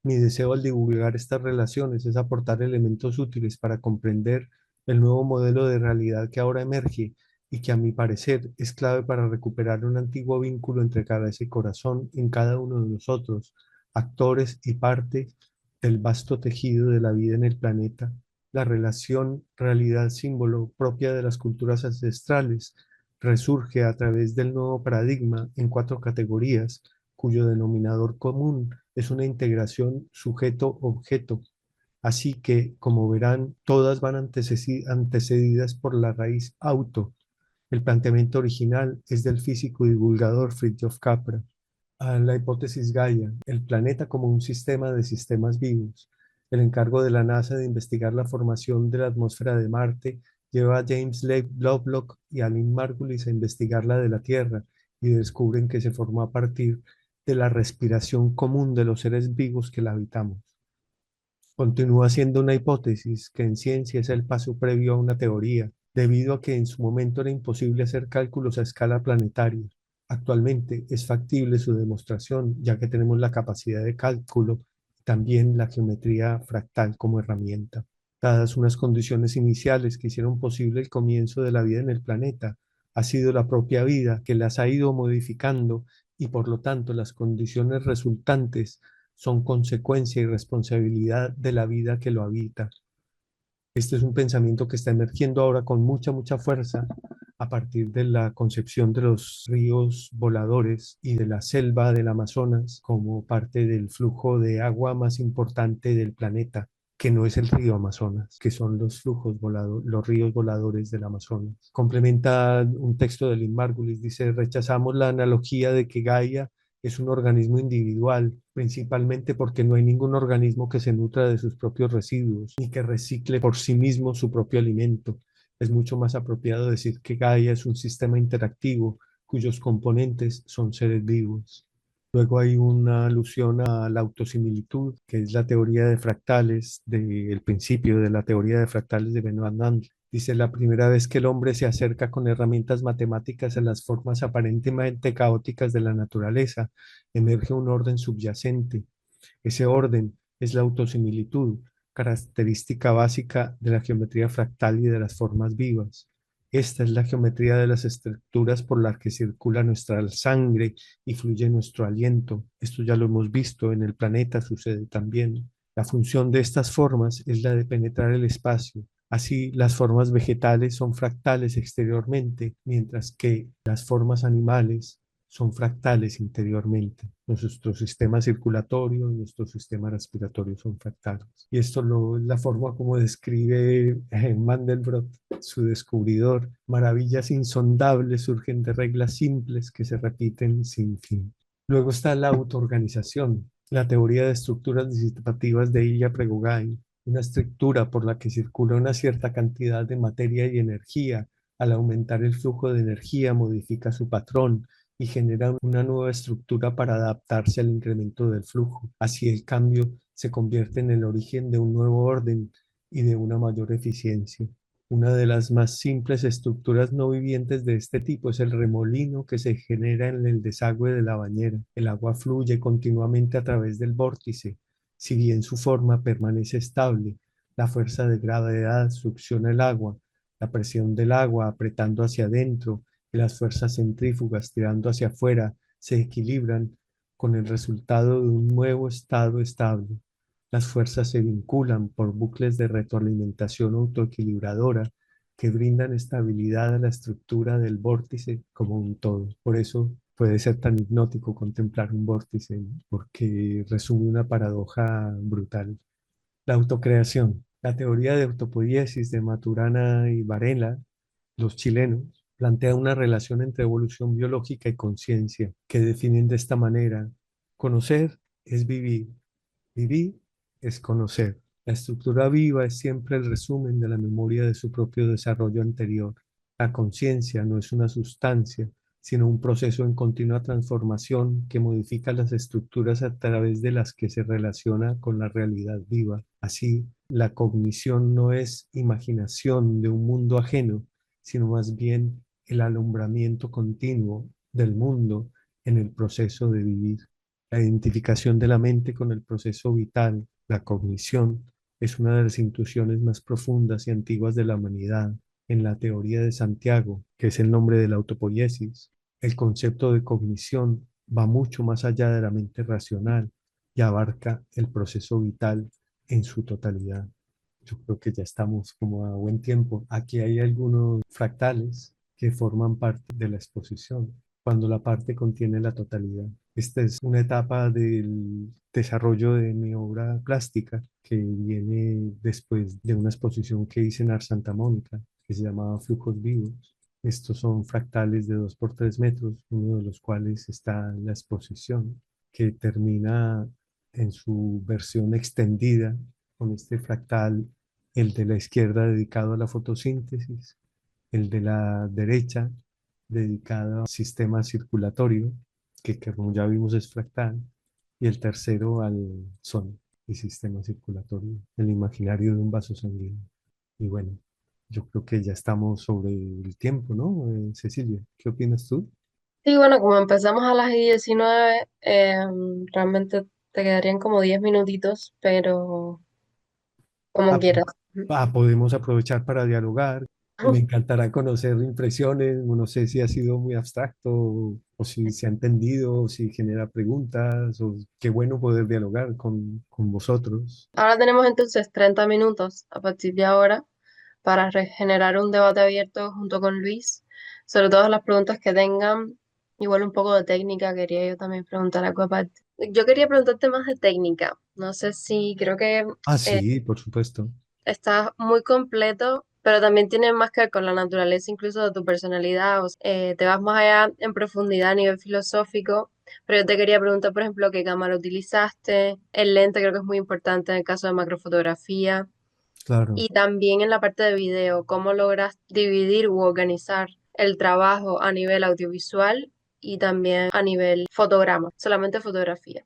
Mi deseo al divulgar estas relaciones es aportar elementos útiles para comprender el nuevo modelo de realidad que ahora emerge y que a mi parecer es clave para recuperar un antiguo vínculo entre cabeza y corazón en cada uno de nosotros, actores y parte del vasto tejido de la vida en el planeta. La relación realidad-símbolo propia de las culturas ancestrales resurge a través del nuevo paradigma en cuatro categorías, cuyo denominador común es una integración sujeto-objeto. Así que, como verán, todas van antecedidas por la raíz auto. El planteamiento original es del físico y divulgador Fritjof Capra. A la hipótesis Gaia, el planeta como un sistema de sistemas vivos. El encargo de la NASA de investigar la formación de la atmósfera de Marte lleva a James Lovelock y a Lynn Margulis a investigar la de la Tierra y descubren que se formó a partir de la respiración común de los seres vivos que la habitamos. Continúa siendo una hipótesis que en ciencia es el paso previo a una teoría, debido a que en su momento era imposible hacer cálculos a escala planetaria. Actualmente es factible su demostración, ya que tenemos la capacidad de cálculo y también la geometría fractal como herramienta. Dadas unas condiciones iniciales que hicieron posible el comienzo de la vida en el planeta, ha sido la propia vida que las ha ido modificando y por lo tanto las condiciones resultantes son consecuencia y responsabilidad de la vida que lo habita. Este es un pensamiento que está emergiendo ahora con mucha fuerza a partir de la concepción de los ríos voladores y de la selva del Amazonas como parte del flujo de agua más importante del planeta, que no es el río Amazonas, que son los los ríos voladores del Amazonas. Complementa un texto de Lynn Margulis, dice, rechazamos la analogía de que Gaia es un organismo individual, principalmente porque no hay ningún organismo que se nutra de sus propios residuos ni que recicle por sí mismo su propio alimento. Es mucho más apropiado decir que Gaia es un sistema interactivo cuyos componentes son seres vivos. Luego hay una alusión a la autosimilitud, que es la teoría de fractales, del principio de la teoría de fractales de Benoit Nantes. Dice, la primera vez que el hombre se acerca con herramientas matemáticas a las formas aparentemente caóticas de la naturaleza, emerge un orden subyacente. Ese orden es la autosimilitud, característica básica de la geometría fractal y de las formas vivas. Esta es la geometría de las estructuras por las que circula nuestra sangre y fluye nuestro aliento. Esto ya lo hemos visto, en el planeta sucede también. La función de estas formas es la de penetrar el espacio. Así, las formas vegetales son fractales exteriormente, mientras que las formas animales son fractales interiormente. Nuestro sistema circulatorio, nuestro sistema respiratorio son fractales. Y esto es la forma como describe Mandelbrot, su descubridor. Maravillas insondables surgen de reglas simples que se repiten sin fin. Luego está la autoorganización, la teoría de estructuras disipativas de Ilya Prigogine, una estructura por la que circula una cierta cantidad de materia y energía. Al aumentar el flujo de energía modifica su patrón y genera una nueva estructura para adaptarse al incremento del flujo. Así el cambio se convierte en el origen de un nuevo orden y de una mayor eficiencia. Una de las más simples estructuras no vivientes de este tipo es el remolino que se genera en el desagüe de la bañera. El agua fluye continuamente a través del vórtice. Si bien su forma permanece estable, la fuerza de gravedad succiona el agua, la presión del agua apretando hacia adentro y las fuerzas centrífugas tirando hacia afuera se equilibran con el resultado de un nuevo estado estable. Las fuerzas se vinculan por bucles de retroalimentación autoequilibradora que brindan estabilidad a la estructura del vórtice como un todo. Por eso puede ser tan hipnótico contemplar un vórtice, porque resume una paradoja brutal. La autocreación. La teoría de autopoiesis de Maturana y Varela, los chilenos, plantea una relación entre evolución biológica y conciencia que definen de esta manera: conocer es vivir, vivir es conocer. La estructura viva es siempre el resumen de la memoria de su propio desarrollo anterior. La conciencia no es una sustancia, sino un proceso en continua transformación que modifica las estructuras a través de las que se relaciona con la realidad viva. Así, la cognición no es imaginación de un mundo ajeno, sino más bien el alumbramiento continuo del mundo en el proceso de vivir. La identificación de la mente con el proceso vital, la cognición, es una de las intuiciones más profundas y antiguas de la humanidad. En la teoría de Santiago, que es el nombre de la autopoiesis, el concepto de cognición va mucho más allá de la mente racional y abarca el proceso vital en su totalidad. Yo creo que ya estamos como a buen tiempo. Aquí hay algunos fractales que forman parte de la exposición, cuando la parte contiene la totalidad. Esta es una etapa del desarrollo de mi obra plástica que viene después de una exposición que hice en Art Santa Mónica, que se llamaba Flujos Vivos. Estos son fractales de 2 por 3 metros, uno de los cuales está en la exposición, que termina en su versión extendida con este fractal, el de la izquierda dedicado a la fotosíntesis, el de la derecha dedicado al sistema circulatorio, que como ya vimos es fractal, y el tercero al son y sistema circulatorio, el imaginario de un vaso sanguíneo. Y bueno, yo creo que ya estamos sobre el tiempo, ¿no? Cecilia, ¿qué opinas tú? Sí, bueno, como empezamos a las 19, realmente te quedarían como 10 minutitos, pero como Ah, quieras. podemos aprovechar para dialogar. Me encantará conocer impresiones. No sé si ha sido muy abstracto o si se ha entendido o si genera preguntas. O qué bueno poder dialogar con vosotros. Ahora tenemos entonces 30 minutos a partir de ahora para generar un debate abierto junto con Luis sobre todas las preguntas que tengan. Igual un poco de técnica, quería yo también preguntar algo aparte. Yo quería preguntarte más de técnica. No sé si creo que Ah, eh, sí, por supuesto. está muy completo, pero también tiene más que ver con la naturaleza incluso de tu personalidad. Te vas más allá en profundidad a nivel filosófico, pero yo te quería preguntar, por ejemplo, qué cámara utilizaste. El lente creo que es muy importante en el caso de macrofotografía. Claro. Y también en la parte de video, cómo logras dividir u organizar el trabajo a nivel audiovisual y también a nivel fotograma, solamente fotografía.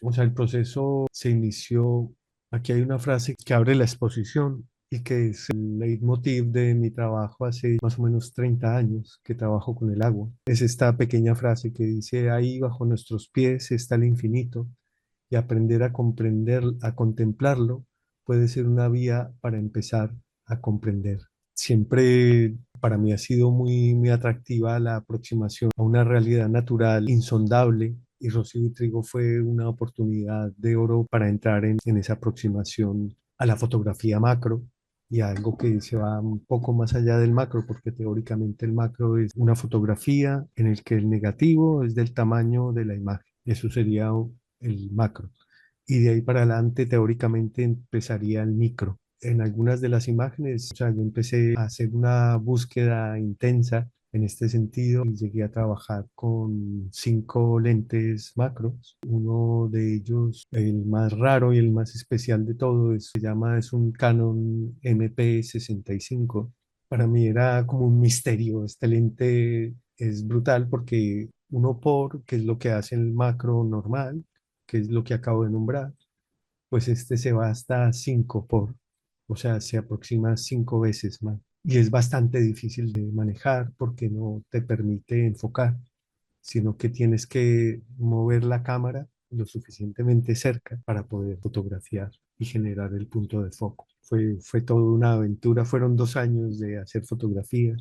O sea, el proceso se inició. Aquí hay una frase que abre la exposición y que es el leitmotiv de mi trabajo hace más o menos 30 años que trabajo con el agua. Es esta pequeña frase que dice: ahí bajo nuestros pies está el infinito, y aprender a comprender, a contemplarlo, puede ser una vía para empezar a comprender. Siempre para mí ha sido muy atractiva la aproximación a una realidad natural insondable, y Rocío y Trigo fue una oportunidad de oro para entrar en esa aproximación a la fotografía macro y a algo que se va un poco más allá del macro, porque teóricamente el macro es una fotografía en el que el negativo es del tamaño de la imagen. Eso sería el macro. Y de ahí para adelante, teóricamente, empezaría el micro. En algunas de las imágenes, o sea, yo empecé a hacer una búsqueda intensa en este sentido y llegué a trabajar con 5 lentes macros. Uno de ellos, el más raro y el más especial de todo, es un Canon MP65. Para mí era como un misterio. Este lente es brutal porque uno por, que es lo que hace el macro normal, que es lo que acabo de nombrar, pues este se va hasta 5 por, o sea, se aproxima 5 veces más. Y es bastante difícil de manejar porque no te permite enfocar, sino que tienes que mover la cámara lo suficientemente cerca para poder fotografiar y generar el punto de foco. Fue toda una aventura, fueron 2 años de hacer fotografía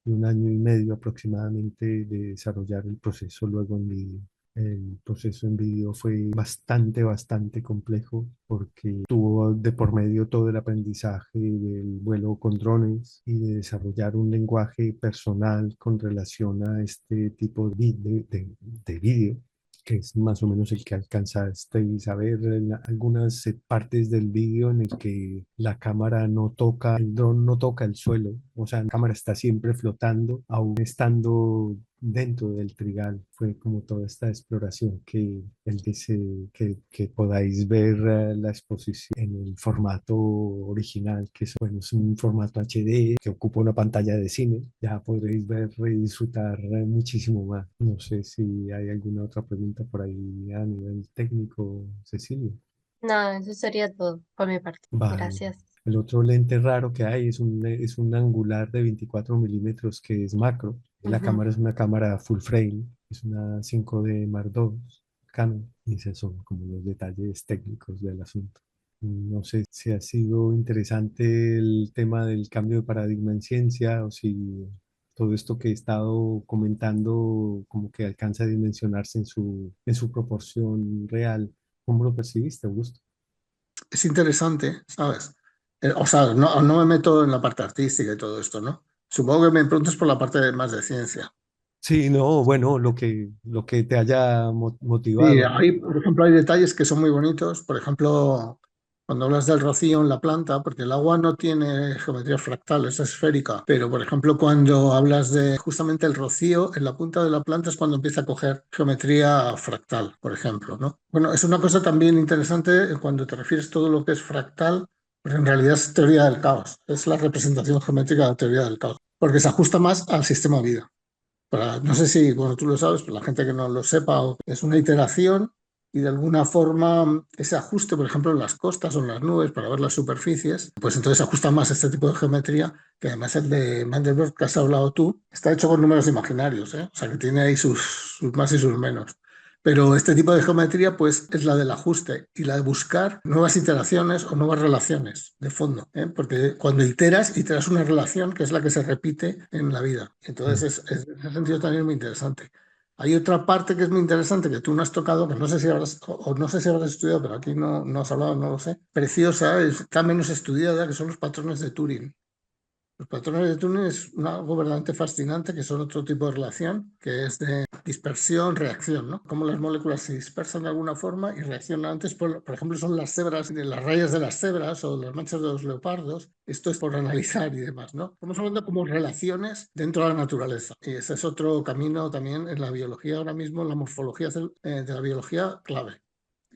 y 1 año y medio aproximadamente de desarrollar el proceso luego en vídeo. El proceso en vídeo fue bastante complejo porque tuvo de por medio todo el aprendizaje del vuelo con drones y de desarrollar un lenguaje personal con relación a este tipo de vídeo. que es más o menos el que alcanzasteis a ver en algunas partes del vídeo en el que la cámara no toca, el dron no toca el suelo, o sea, la cámara está siempre flotando, aún estando dentro del trigal. Fue como toda esta exploración que él dice que podáis ver la exposición en el formato original, que es, bueno, es un formato HD que ocupa una pantalla de cine. Ya podréis ver y disfrutar muchísimo más. No sé si hay alguna otra pregunta por ahí a nivel técnico, Cecilia. Nada, eso sería todo por mi parte. Vale. Gracias. El otro lente raro que hay es un angular de 24 milímetros que es macro. La Ujú. cámara es una cámara full frame, es una 5D Mark II Canon. Y esos son como los detalles técnicos del asunto. No sé si ha sido interesante el tema del cambio de paradigma en ciencia o si todo esto que he estado comentando como que alcanza a dimensionarse en su proporción real. ¿Cómo lo percibiste, Augusto? Es interesante, ¿sabes? O sea, no me meto en la parte artística y todo esto, ¿no? Supongo que me preguntas por la parte más de ciencia. Sí, no, bueno, lo que te haya Sí, motivado, ¿no? hay, por ejemplo, hay detalles que son muy bonitos. Por ejemplo, cuando hablas del rocío en la planta, porque el agua no tiene geometría fractal, es esférica. Pero, por ejemplo, cuando hablas de justamente el rocío en la punta de la planta es cuando empieza a coger geometría fractal, por ejemplo, ¿no? Bueno, es una cosa también interesante cuando te refieres a todo lo que es fractal, pues en realidad es teoría del caos, es la representación geométrica de la teoría del caos, porque se ajusta más al sistema vida. No sé si, bueno, tú lo sabes, pero la gente que no lo sepa, es una iteración y de alguna forma ese ajuste, por ejemplo, en las costas o en las nubes para ver las superficies, pues entonces ajusta más este tipo de geometría, que además el de Mandelbrot que has hablado tú, está hecho con números imaginarios, ¿eh? O sea que tiene ahí sus más y sus menos. Pero este tipo de geometría, pues, es la del ajuste y la de buscar nuevas iteraciones o nuevas relaciones de fondo, ¿eh? Porque cuando iteras una relación que es la que se repite en la vida. Mm. Entonces, en ese sentido también es muy interesante. Hay otra parte que es muy interesante que tú no has tocado, que no sé si habrás, o no sé si habrás estudiado, pero aquí no has hablado, no lo sé. Preciosa, está menos estudiada, que son los patrones de Turing. Los patrones de túnel es algo verdaderamente fascinante, que son otro tipo de relación, que es de dispersión-reacción, ¿no? Cómo las moléculas se dispersan de alguna forma y reaccionan antes, por ejemplo, son las cebras, de las rayas de las cebras o las manchas de los leopardos. Esto es por analizar y demás, ¿no? Estamos hablando como relaciones dentro de la naturaleza. Y ese es otro camino también en la biología ahora mismo, en la morfología de la biología clave.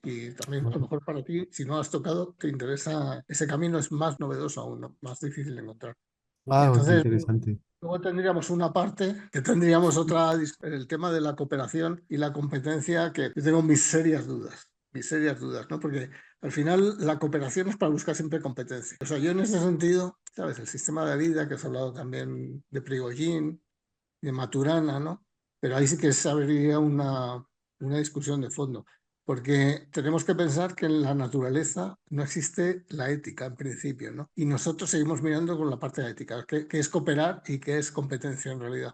Y también, a lo mejor para ti, si no has tocado, te interesa ese camino, es más novedoso aún, ¿no? Más difícil de encontrar. Ah, qué Entonces, interesante. luego tendríamos una parte que tendríamos otra, el tema de la cooperación y la competencia, que yo tengo mis serias dudas, ¿no? Porque al final la cooperación es para buscar siempre competencia. O sea, yo en ese sentido, ¿sabes? El sistema de vida, que has hablado también de Prigogine, de Maturana, ¿no? Pero ahí sí que se abriría una discusión de fondo, porque tenemos que pensar que en la naturaleza no existe la ética en principio, ¿no? Y nosotros seguimos mirando con la parte ética, que es cooperar y que es competencia en realidad.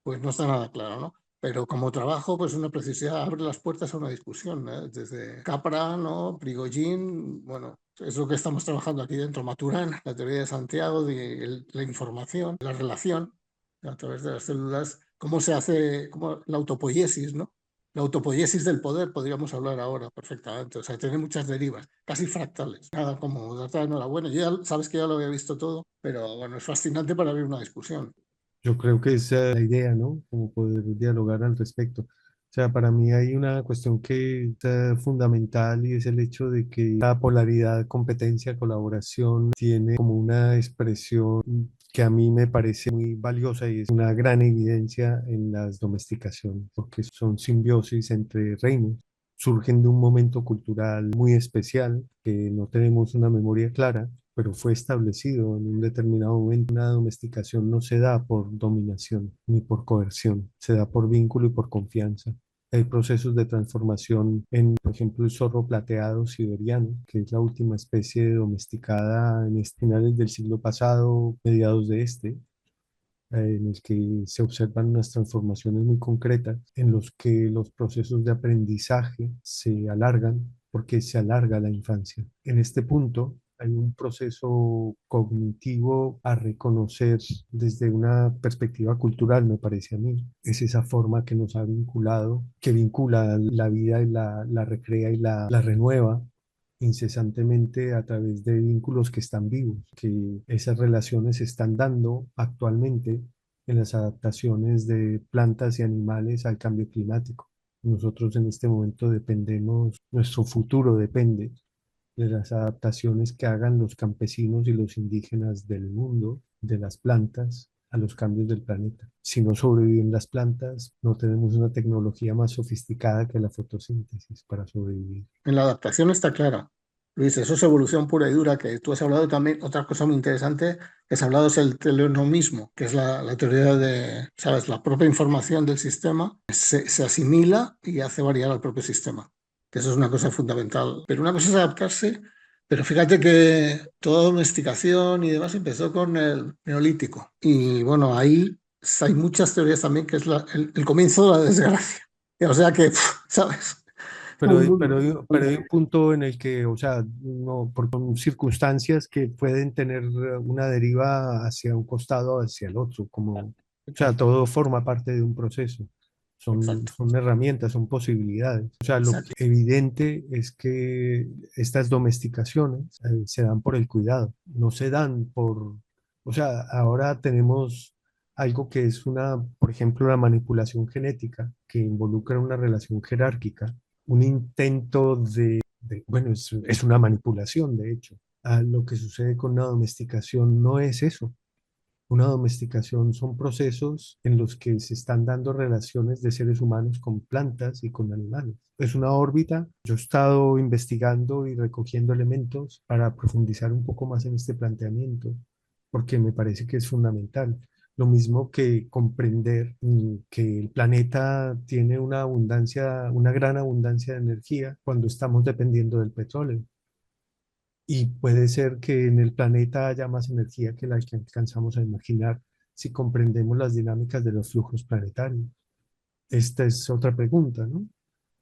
Pues no está nada claro, ¿no? Pero como trabajo, pues una preciosidad abre las puertas a una discusión, ¿no? Desde Capra, ¿no? Prigogine, bueno, es lo que estamos trabajando aquí dentro, Maturana, la teoría de Santiago, de la información, la relación a través de las células, cómo se hace, cómo, la autopoiesis, ¿no? La autopoiesis del poder, podríamos hablar ahora perfectamente. O sea, tiene muchas derivas, casi fractales. Nada como darte la enhorabuena. Yo ya sabes que ya lo había visto todo, pero bueno, es fascinante para abrir una discusión. Yo creo que esa es la idea, ¿no? Como poder dialogar al respecto. O sea, para mí hay una cuestión que es fundamental y es el hecho de que la polaridad, competencia, colaboración tiene como una expresión que a mí me parece muy valiosa y es una gran evidencia en las domesticaciones, porque son simbiosis entre reinos. Surgen de un momento cultural muy especial que no tenemos una memoria clara, pero fue establecido en un determinado momento. Una domesticación no se da por dominación ni por coerción, se da por vínculo y por confianza. Hay procesos de transformación en, por ejemplo, el zorro plateado siberiano, que es la última especie domesticada en finales del siglo pasado, mediados de este, en el que se observan unas transformaciones muy concretas, en los que los procesos de aprendizaje se alargan porque se alarga la infancia. En este punto, Hay un proceso cognitivo a reconocer desde una perspectiva cultural, me parece a mí. Es esa forma que nos ha vinculado, que vincula la vida y la recrea y la renueva incesantemente a través de vínculos que están vivos, que esas relaciones se están dando actualmente en las adaptaciones de plantas y animales al cambio climático. Nosotros en este momento dependemos, nuestro futuro depende de las adaptaciones que hagan los campesinos y los indígenas del mundo, de las plantas, a los cambios del planeta. Si no sobreviven las plantas, no tenemos una tecnología más sofisticada que la fotosíntesis para sobrevivir. En la adaptación está clara. Luis, eso es evolución pura y dura, que tú has hablado también, otra cosa muy interesante que has hablado es el telenomismo, que es la teoría de, ¿sabes? La propia información del sistema se asimila y hace variar al propio sistema, que eso es una cosa fundamental. Pero una cosa es adaptarse, pero fíjate que toda domesticación y demás empezó con el Neolítico. Y bueno, ahí hay muchas teorías también que es el comienzo de la desgracia. O sea que, ¿sabes? Pero, Un hay- mundo. pero, hay- pero hay un punto en el que, o sea, no, por circunstancias que pueden tener una deriva hacia un costado o hacia el otro, como, o sea, todo forma parte de un proceso. Son, Exacto, son herramientas, son posibilidades. O sea, lo que exacto. evidente es que estas domesticaciones se dan por el cuidado, no se dan por, o sea, ahora tenemos algo que es una, por ejemplo, la manipulación genética, que involucra una relación jerárquica, un intento bueno, es una manipulación, de hecho. Lo que sucede con una domesticación no es eso. Una domesticación son procesos en los que se están dando relaciones de seres humanos con plantas y con animales. Es una órbita. Yo he estado investigando y recogiendo elementos para profundizar un poco más en este planteamiento, porque me parece que es fundamental. Lo mismo que comprender que el planeta tiene una abundancia, una gran abundancia de energía cuando estamos dependiendo del petróleo. Y puede ser que en el planeta haya más energía que la que alcanzamos a imaginar si comprendemos las dinámicas de los flujos planetarios. Esta es otra pregunta, ¿no?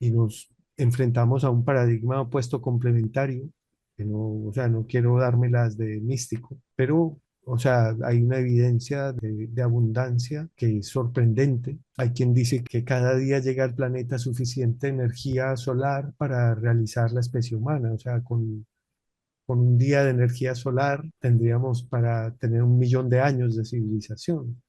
Y nos enfrentamos a un paradigma opuesto complementario, que no, o sea, no quiero dármelas de místico, pero, o sea, hay una evidencia de abundancia que es sorprendente. Hay quien dice que cada día llega al planeta suficiente energía solar para realizar la especie humana, o sea, con un día de energía solar tendríamos para tener 1 millón de años de civilización.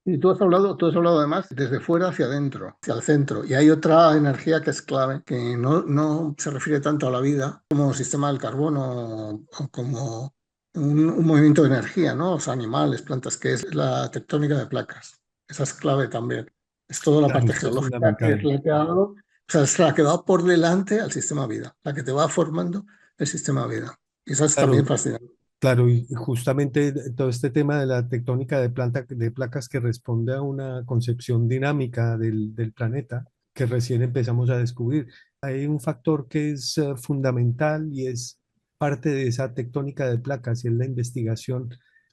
Y tú has hablado además desde fuera hacia adentro, hacia el centro. Y hay otra energía que es clave, que no se refiere tanto a la vida como sistema del carbono o como un movimiento de energía, ¿no? Los animales, plantas, que es la tectónica de placas. Esa es clave también. Es toda la Claro, parte esto es geológica que es fundamental. la que ha dado, o sea, es la que va por delante al sistema vida, la que te va formando el sistema vida. Y esa es también Claro, fascinante. claro, y justamente todo este tema de la tectónica de placas que responde a una concepción dinámica del planeta que recién empezamos a descubrir. Hay un factor que es fundamental y es parte de esa tectónica de placas y es la investigación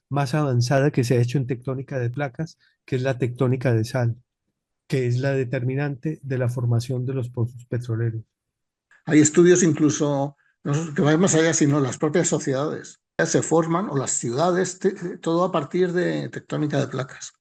más avanzada que se ha hecho en tectónica de placas, que es la tectónica de sal, que es la determinante de la formación de los pozos petroleros. Hay estudios incluso que van más allá, sino las propias sociedades se forman, o las ciudades, todo a partir de tectónica de placas.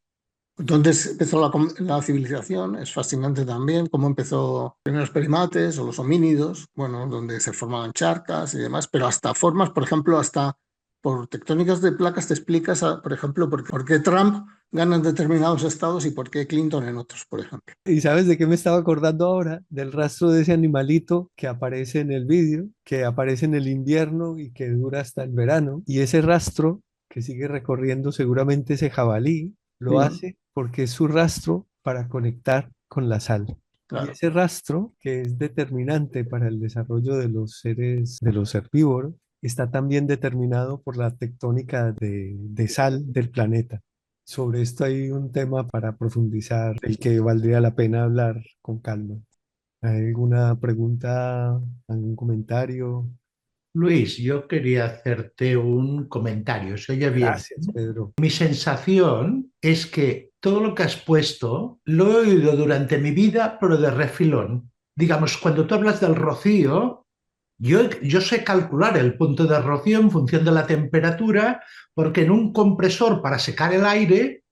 Entonces empezó la civilización, es fascinante también cómo empezó los primeros primates o los homínidos, bueno, donde se formaban charcas y demás, pero hasta formas, por ejemplo, hasta por tectónicas de placas te explicas, por ejemplo, por qué Trump gana en determinados estados y por qué Clinton en otros, por ejemplo. ¿Y sabes de qué me estaba acordando ahora? Del rastro de ese animalito que aparece en el vídeo, que aparece en el invierno y que dura hasta el verano. Y ese rastro que sigue recorriendo seguramente ese jabalí, lo Sí, hace porque es su rastro para conectar con la sal. Y claro. ese rastro, que es determinante para el desarrollo de los seres, de los herbívoros, está también determinado por la tectónica de sal del planeta. Sobre esto hay un tema para profundizar, el que valdría la pena hablar con calma. ¿Hay alguna pregunta, algún comentario? Luis, yo quería hacerte un comentario. ¿Se oye bien? Gracias, Pedro. Mi sensación es que todo lo que has puesto lo he oído durante mi vida, pero de refilón. Digamos, cuando tú hablas del rocío, Yo sé calcular el punto de rocío en función de la temperatura, porque en un compresor para secar el aire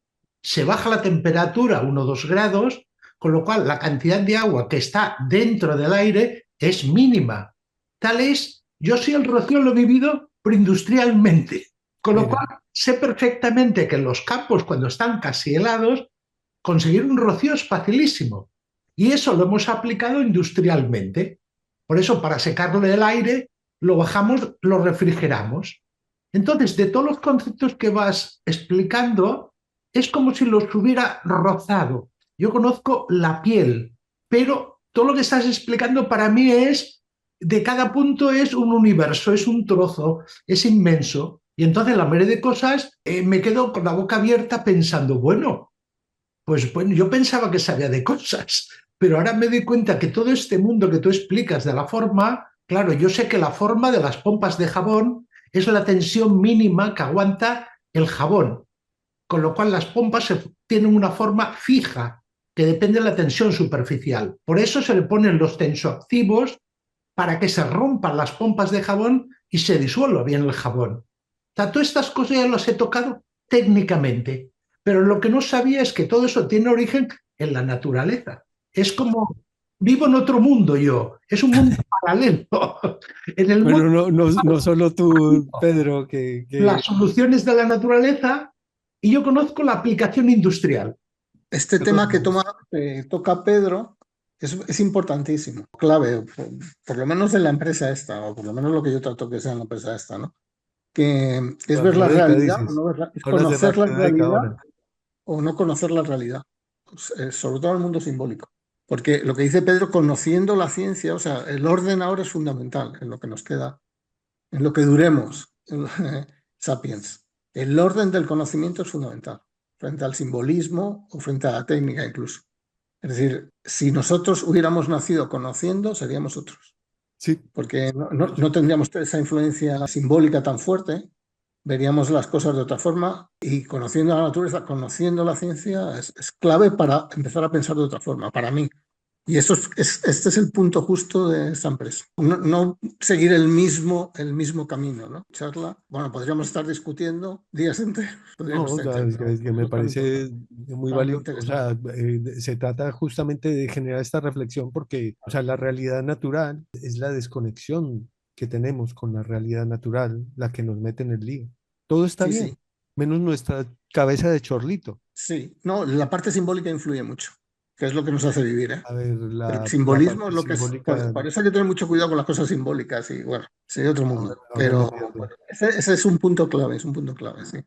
se baja la temperatura 1 o 2 grados, con lo cual la cantidad de agua que está dentro del aire es mínima. Tal es, yo sí el rocío lo he vivido preindustrialmente, con lo Mira, cual sé perfectamente que en los campos, cuando están casi helados, conseguir un rocío es facilísimo. Y eso lo hemos aplicado industrialmente. Por eso, para secarle el aire, lo bajamos, lo refrigeramos. Entonces, de todos los conceptos que vas explicando, es como si los hubiera rozado. Yo conozco la piel, pero todo lo que estás explicando para mí es, de cada punto es un universo, es un trozo, es inmenso. Y entonces la mayoría de cosas me quedo con la boca abierta pensando, bueno, yo pensaba que sabía de cosas, pero ahora me doy cuenta que todo este mundo que tú explicas de la forma, claro, yo sé que la forma de las pompas de jabón es la tensión mínima que aguanta el jabón, con lo cual las pompas tienen una forma fija que depende de la tensión superficial. Por eso se le ponen los tensoactivos para que se rompan las pompas de jabón y se disuelva bien el jabón. O sea, todas estas cosas ya las he tocado técnicamente, pero lo que no sabía es que todo eso tiene origen en la naturaleza. Es como, vivo en otro mundo yo, es un mundo paralelo. En el mundo, bueno, no solo tú, Pedro, las soluciones de la naturaleza y yo conozco la aplicación industrial. Este tema que toca Pedro es importantísimo, clave, por lo menos en la empresa esta, o por lo menos lo que yo trato que sea en la empresa esta, ¿no? Que es ver la radioteca, realidad, o dices. no verla, es Hablas de conocer la radioteca realidad ahora. o no conocer la realidad, sobre todo en el mundo simbólico. Porque lo que dice Pedro, conociendo la ciencia, o sea, el orden ahora es fundamental en lo que nos queda, en lo que duremos, Sapiens. El orden del conocimiento es fundamental, frente al simbolismo o frente a la técnica incluso. Es decir, si nosotros hubiéramos nacido conociendo, seríamos otros, Sí, porque no tendríamos esa influencia simbólica tan fuerte, veríamos las cosas de otra forma y conociendo la naturaleza, conociendo la ciencia, es clave para empezar a pensar de otra forma, para mí. Y eso este es el punto justo de esta empresa. No seguir el mismo camino, ¿no? Charla. Bueno, podríamos estar discutiendo días enteros. no, Podríamos o estar sea, es enteros, que me no es tan parece importante, muy tan valioso. O interesante. sea, se trata justamente de generar esta reflexión porque, o sea, la realidad natural es la desconexión que tenemos con la realidad natural, la que nos mete en el lío. Todo está Sí, sí, bien, menos nuestra cabeza de chorlito. sí. No, la parte simbólica influye mucho, que es lo que nos hace vivir, ¿eh? A ver, El la simbolismo es parte lo que es. simbólica, Por eso hay que tener mucho cuidado con las cosas simbólicas y bueno, sería otro mundo. ahora no Pero entiendo. ese es un punto clave, es un punto clave, sí.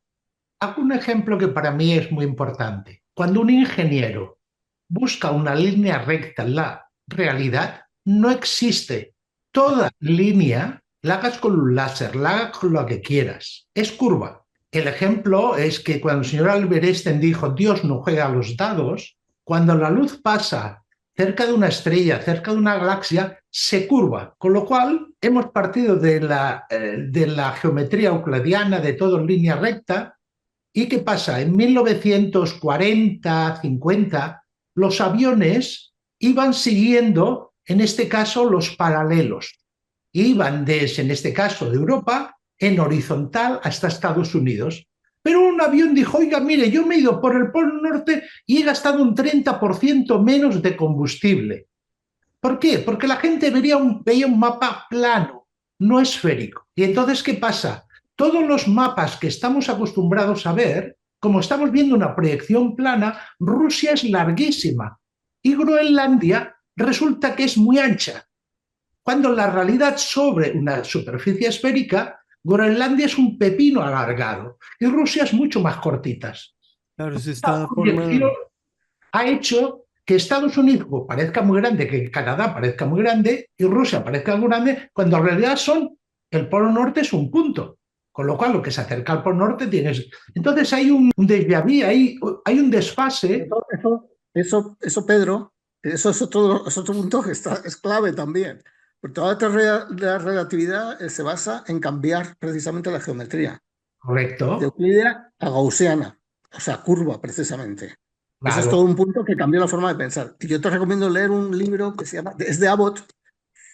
Hago un ejemplo que para mí es muy importante. Cuando un ingeniero busca una línea recta en la realidad, no existe. Toda línea la hagas con un láser, la hagas con lo que quieras. Es curva. El ejemplo es que cuando el señor Albert Einstein dijo Dios no juega a los dados, cuando la luz pasa cerca de una estrella, cerca de una galaxia, se curva. Con lo cual hemos partido de la geometría euclidiana, de todo en línea recta. ¿Y qué pasa? En 1940, 50, los aviones iban siguiendo, en este caso, los paralelos. Iban desde, en este caso, de Europa, en horizontal hasta Estados Unidos. Pero un avión dijo, oiga, mire, yo me he ido por el Polo Norte y he gastado un 30% menos de combustible. ¿Por qué? Porque la gente veía un mapa plano, no esférico. Y entonces, ¿qué pasa? Todos los mapas que estamos acostumbrados a ver, como estamos viendo una proyección plana, Rusia es larguísima y Groenlandia resulta que es muy ancha. Cuando en la realidad sobre una superficie esférica, Groenlandia es un pepino alargado y Rusia es mucho más cortitas. Claro, es La esta proyección forma, ha hecho que Estados Unidos parezca muy grande, que Canadá parezca muy grande y Rusia parezca muy grande, cuando en realidad el Polo Norte es un punto. Con lo cual, lo que se acerca al Polo Norte tienes. Entonces hay un déjà vu, hay un desfase. Pedro, eso es otro punto que es clave también. Porque toda la relatividad se basa en cambiar precisamente la geometría, de Correcto, euclídea a gaussiana, o sea, curva precisamente. Eso es todo claro. un punto que cambió la forma de pensar. Y yo te recomiendo leer un libro que se llama, es de Abbott,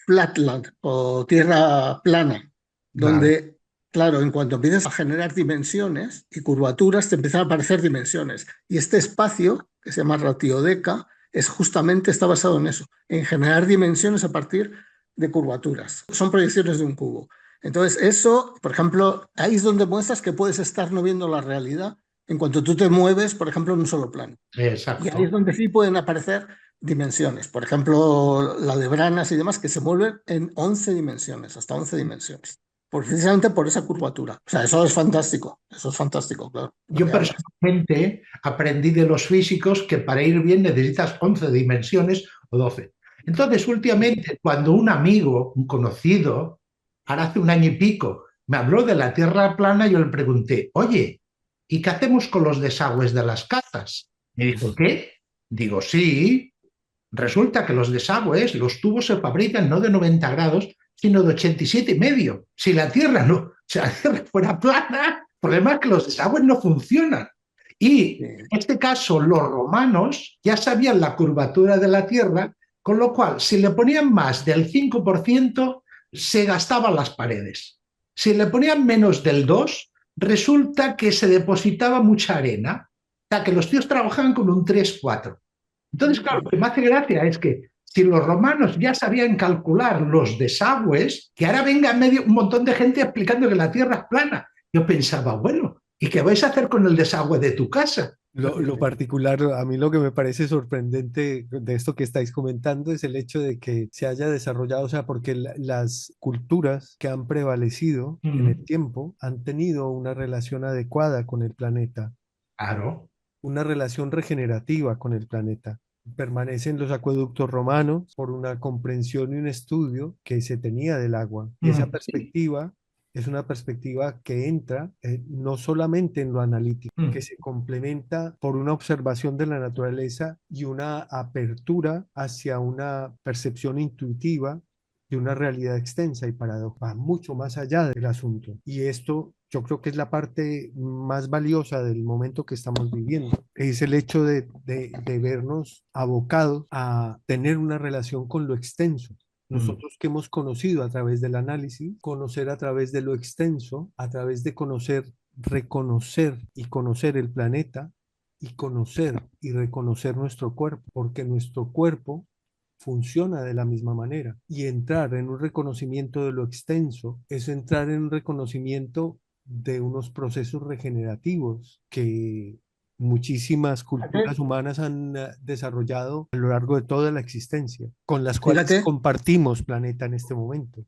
flatland o tierra plana, Claro. donde, claro, en cuanto empiezas a generar dimensiones y curvaturas, te empiezan a aparecer dimensiones. Y este espacio, que se llama ratiodeca, está basado en eso, en generar dimensiones a partir de curvaturas. Son proyecciones de un cubo. Entonces, eso, por ejemplo, ahí es donde muestras que puedes estar no viendo la realidad en cuanto tú te mueves, por ejemplo, en un solo plano. Y ahí es Exacto. donde sí pueden aparecer dimensiones. Por ejemplo, la de Branas y demás, que se mueven en 11 dimensiones, hasta 11 dimensiones. Precisamente por esa curvatura. O sea, eso es fantástico, claro, lo Yo que hablas. personalmente aprendí de los físicos que para ir bien necesitas 11 dimensiones o 12. Entonces, últimamente, cuando un amigo, un conocido, ahora hace un año y pico, me habló de la Tierra plana, yo le pregunté, oye, ¿y qué hacemos con los desagües de las casas? Me dijo, ¿qué? Digo, sí, resulta que los desagües, los tubos se fabrican no de 90 grados, sino de 87,5. Si la Tierra no, si la Tierra fuera plana, el problema es que los desagües no funcionan. Y en este caso, los romanos ya sabían la curvatura de la Tierra, con lo cual, si le ponían más del 5%, se gastaban las paredes. Si le ponían menos del 2%, resulta que se depositaba mucha arena. O sea, que los tíos trabajaban con un 3-4. Entonces, claro, lo que me hace gracia es que si los romanos ya sabían calcular los desagües, que ahora venga medio, un montón de gente explicando que la Tierra es plana. Yo pensaba, bueno, ¿y qué vais a hacer con el desagüe de tu casa? Lo particular, a mí lo que me parece sorprendente de esto que estáis comentando es el hecho de que se haya desarrollado, o sea, porque las culturas que han prevalecido en el tiempo han tenido una relación adecuada con el planeta, Claro. una relación regenerativa con el planeta. Permanecen los acueductos romanos por una comprensión y un estudio que se tenía del agua. Y esa perspectiva es una perspectiva que entra no solamente en lo analítico, que se complementa por una observación de la naturaleza y una apertura hacia una percepción intuitiva de una realidad extensa y paradoja, va mucho más allá del asunto. Y esto yo creo que es la parte más valiosa del momento que estamos viviendo. Es el hecho de vernos abocados a tener una relación con lo extenso. Nosotros que hemos conocido a través del análisis, conocer a través de lo extenso, a través de conocer, reconocer y conocer el planeta y conocer y reconocer nuestro cuerpo, porque nuestro cuerpo funciona de la misma manera. Y entrar en un reconocimiento de lo extenso es entrar en un reconocimiento de unos procesos regenerativos que muchísimas culturas humanas han desarrollado a lo largo de toda la existencia, con las cuales Fíjate, compartimos planeta en este momento.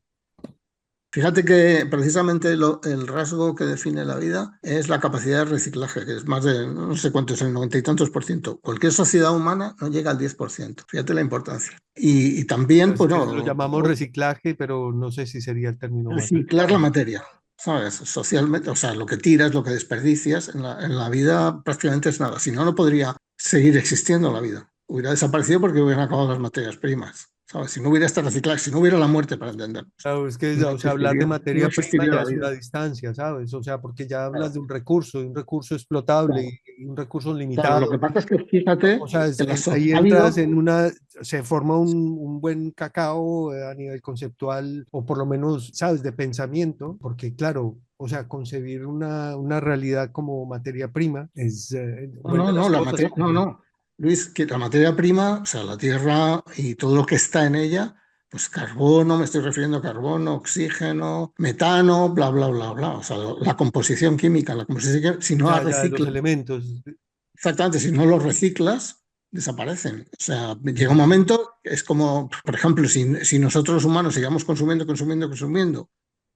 Fíjate que precisamente el rasgo que define la vida es la capacidad de reciclaje, que es más de, no sé cuánto es, el 90 y tantos por ciento. Cualquier sociedad humana no llega al 10%. Fíjate la importancia. Y también, Es pues que lo no, llamamos reciclaje, pero no sé si sería el término más reciclar la adecuado. materia, ¿sabes? Socialmente, o sea, lo que tiras, lo que desperdicias en la vida prácticamente es nada. Si no, no podría seguir existiendo la vida. Hubiera desaparecido porque hubieran acabado las materias primas, ¿sabes? Si no hubiera este reciclaje, si no hubiera la muerte, para entender, Claro, es que, no o sea, hablar de no materia prima existiría ya la es vida. una distancia, ¿sabes? O sea, porque ya hablas Claro, de un recurso explotable claro. y un recurso Claro, lo limitado. que pasa es que fíjate O sea, que ahí ha entras habido, en se forma un buen cacao a nivel conceptual, o por lo menos, ¿sabes? De pensamiento, porque claro, o sea, concebir una realidad como materia prima es, vuelve las no, cosas complejas. no, Luis, que la materia prima, o sea, la tierra y todo lo que está en ella, pues carbono, me estoy refiriendo a carbono, oxígeno, metano, bla, bla, bla, bla. O sea, la composición química, la composición, si no la Ya, ya, los reciclas, elementos. exactamente, si no los reciclas, desaparecen. O sea, llega un momento, es como, por ejemplo, si nosotros los humanos sigamos consumiendo,